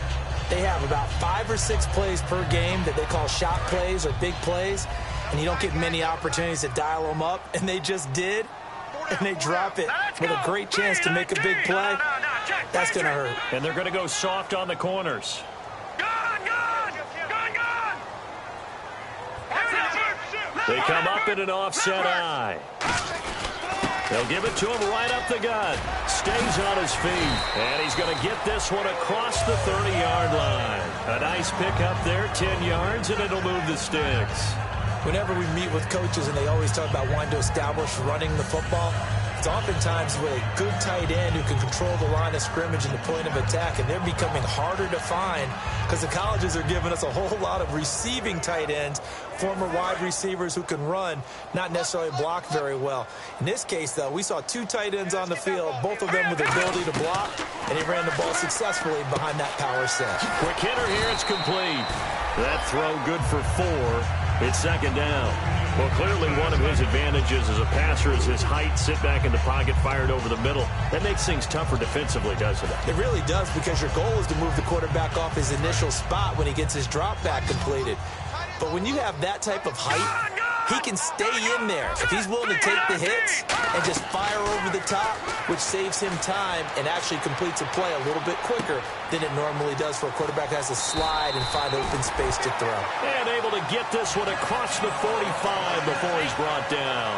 they have about 5 or 6 plays per game that they call shot plays or big plays, and you don't get many opportunities to dial them up, and they just did, and they drop it with a great chance to make a big play. That's going to hurt. And they're going to go soft on the corners. They come up in an offset eye. They'll give it to him right up the gut. Stays on his feet. And he's going to get this one across the 30-yard line. A nice pickup there, 10 yards, and it'll move the sticks. Whenever we meet with coaches and they always talk about wanting to establish running the football, it's oftentimes with a good tight end who can control the line of scrimmage and the point of attack, and they're becoming harder to find because the colleges are giving us a whole lot of receiving tight ends, former wide receivers who can run, not necessarily block very well. In this case, though, we saw 2 tight ends on the field, both of them with the ability to block, and he ran the ball successfully behind that power set. Quick hitter here, it's complete. That throw good for 4. It's 2nd down. Well, clearly one of his advantages as a passer is his height, sit back in the pocket, fired over the middle. That makes things tougher defensively, doesn't it? It really does, because your goal is to move the quarterback off his initial spot when he gets his drop back completed. But when you have that type of height, he can stay in there. If he's willing to take the hits and just fire over the top, which saves him time and actually completes a play a little bit quicker than it normally does for a quarterback that has to slide and find open space to throw. And able to get this one across the 45 before he's brought down.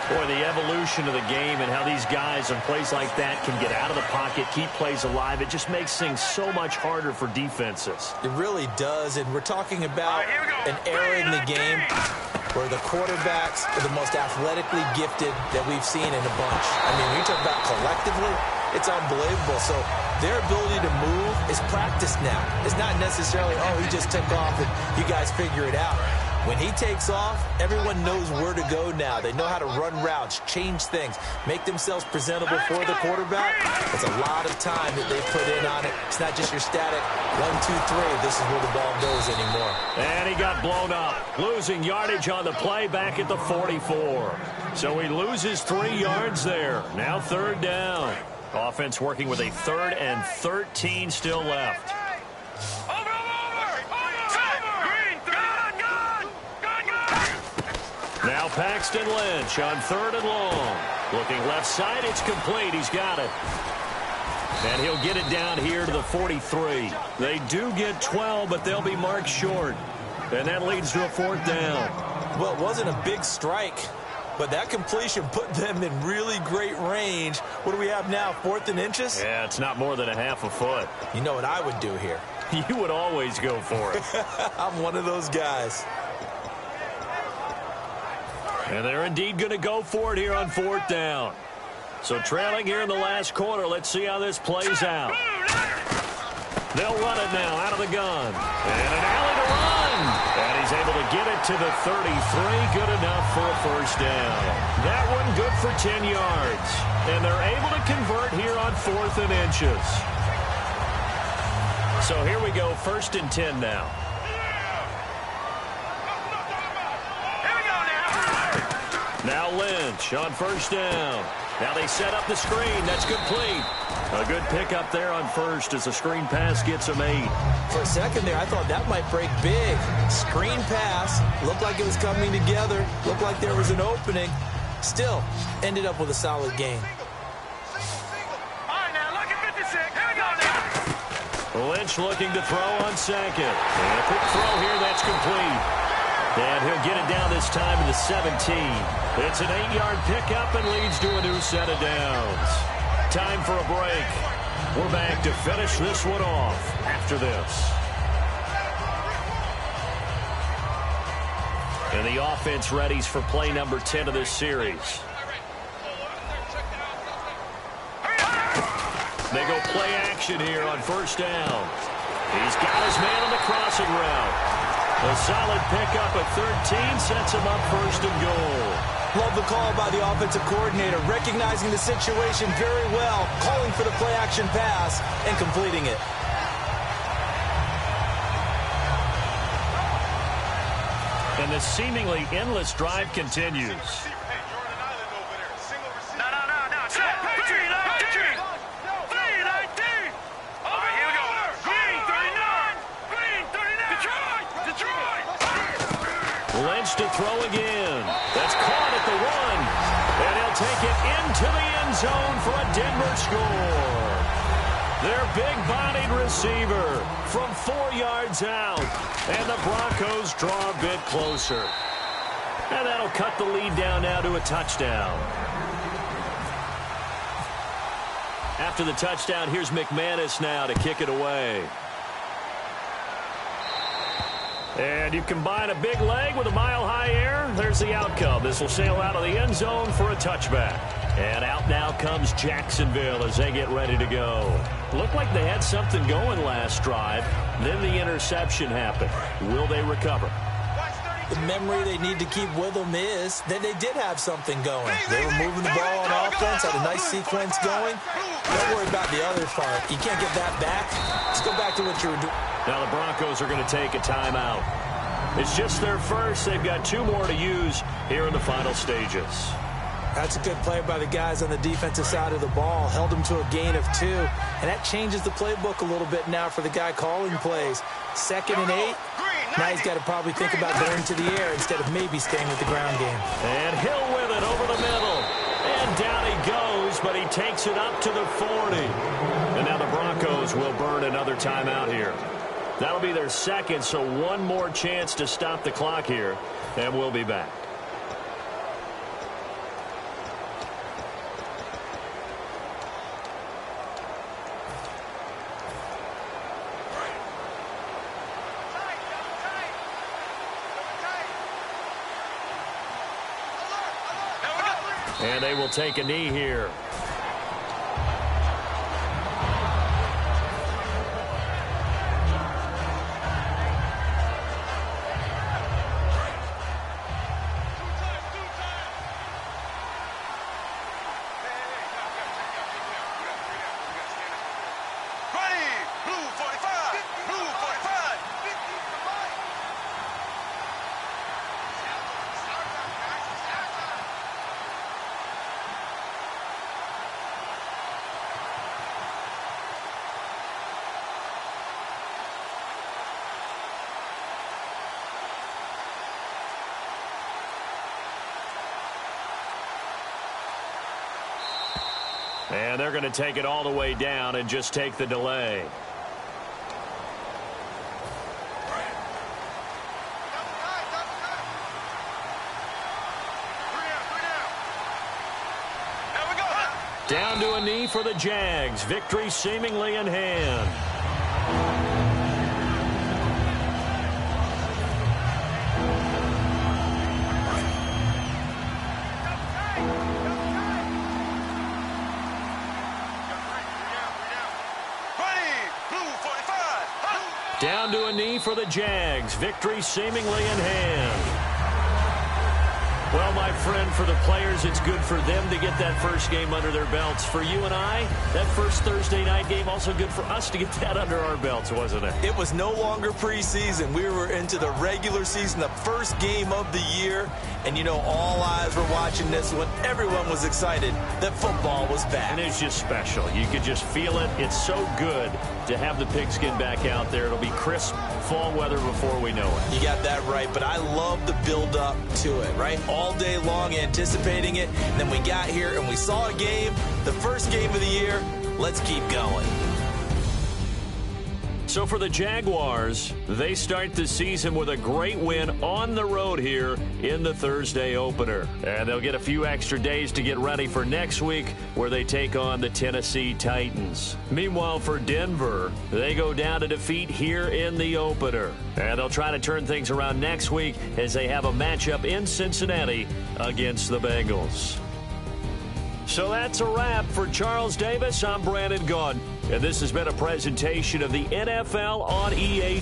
Boy, the evolution of the game and how these guys in plays like that can get out of the pocket, keep plays alive, it just makes things so much harder for defenses. It really does, and we're talking about an era in the game where the quarterbacks are the most athletically gifted that we've seen in a bunch. I mean, when you talk about collectively, it's unbelievable. So their ability to move is practiced now. It's not necessarily, oh, he just took off and you guys figure it out. When he takes off, everyone knows where to go now. They know how to run routes, change things, make themselves presentable for the quarterback. It's a lot of time that they put in on it. It's not just your static 1, 2, 3. This is where the ball goes anymore. And he got blown up, losing yardage on the play back at the 44. So he loses 3 yards there. Now 3rd down. Offense working with a 3rd and 13 still left. Now Paxton Lynch on 3rd and long. Looking left side, it's complete. He's got it. And he'll get it down here to the 43. They do get 12, but they'll be marked short. And that leads to a 4th down. Well, it wasn't a big strike, but that completion put them in really great range. What do we have now, 4th and inches? Yeah, it's not more than a half a foot. You know what I would do here? You would always go for it. I'm one of those guys. And they're indeed going to go for it here on 4th down. So trailing here in the last quarter. Let's see how this plays out. They'll run it now out of the gun. And an alley to run. And he's able to get it to the 33. Good enough for a 1st down. That one good for 10 yards. And they're able to convert here on 4th and inches. So here we go, 1st and 10 now. Now Lynch on 1st down. Now they set up the screen. That's complete. A good pickup there on 1st as the screen pass gets him 8. For a second there, I thought that might break big. Screen pass. Looked like it was coming together. Looked like there was an opening. Still, ended up with a solid game. All right, now look at 56. Here we go now. Lynch looking to throw on 2nd. And a quick throw here. That's complete. And he'll get it down this time to the 17. It's an 8-yard pickup and leads to a new set of downs. Time for a break. We're back to finish this one off after this. And the offense readies for play number 10 of this series. They go play action here on 1st down. He's got his man on the crossing route. A solid pickup at 13 sets him up 1st and goal. Love the call by the offensive coordinator, recognizing the situation very well, calling for the play-action pass and completing it. And the seemingly endless drive continues. Lynch to throw again. That's caught at the 1. And he'll take it into the end zone for a Denver score. Their big-bodied receiver from 4 yards out. And the Broncos draw a bit closer. And that'll cut the lead down now to a touchdown. After the touchdown, here's McManus now to kick it away. And you combine a big leg with a mile-high air, there's the outcome. This will sail out of the end zone for a touchback. And out now comes Jacksonville as they get ready to go. Looked like they had something going last drive. Then the interception happened. Will they recover? The memory they need to keep with them is that they did have something going. They were moving the ball on offense, had a nice sequence going. Don't worry about the other part. You can't get that back. Let's go back to what you were doing. Now the Broncos are going to take a timeout. It's just their first. They've got 2 more to use here in the final stages. That's a good play by the guys on the defensive side of the ball. Held them to a gain of 2. And that changes the playbook a little bit now for the guy calling plays. 2nd and 8. Now he's got to probably think about going to the air instead of maybe staying with the ground game. And Hill with it over the middle. And down he goes, but he takes it up to the 40. And now the Broncos will burn another timeout here. That'll be their 2nd, so 1 more chance to stop the clock here. And we'll be back. And they will take a knee here. And they're going to take it all the way down and just take the delay. Down to a knee for the Jags. Victory seemingly in hand. Down to a knee for the Jags. Victory seemingly in hand. Well, my friend, for the players, it's good for them to get that first game under their belts. For you and I, that first Thursday night game, also good for us to get that under our belts, wasn't it? It was no longer preseason. We were into the regular season, the first game of the year. And, you know, all eyes were watching this when everyone was excited that football was back. And it's just special. You could just feel it. It's so good to have the pigskin back out there. It'll be crisp fall weather before we know it. You got that right, but I love the build-up to it, right? All day long anticipating it. And then we got here and we saw a game, the first game of the year. Let's keep going. So for the Jaguars, they start the season with a great win on the road here in the Thursday opener. And they'll get a few extra days to get ready for next week where they take on the Tennessee Titans. Meanwhile, for Denver, they go down to defeat here in the opener. And they'll try to turn things around next week as they have a matchup in Cincinnati against the Bengals. So that's a wrap. For Charles Davis, I'm Brandon Gaudin. And this has been a presentation of the NFL on EA.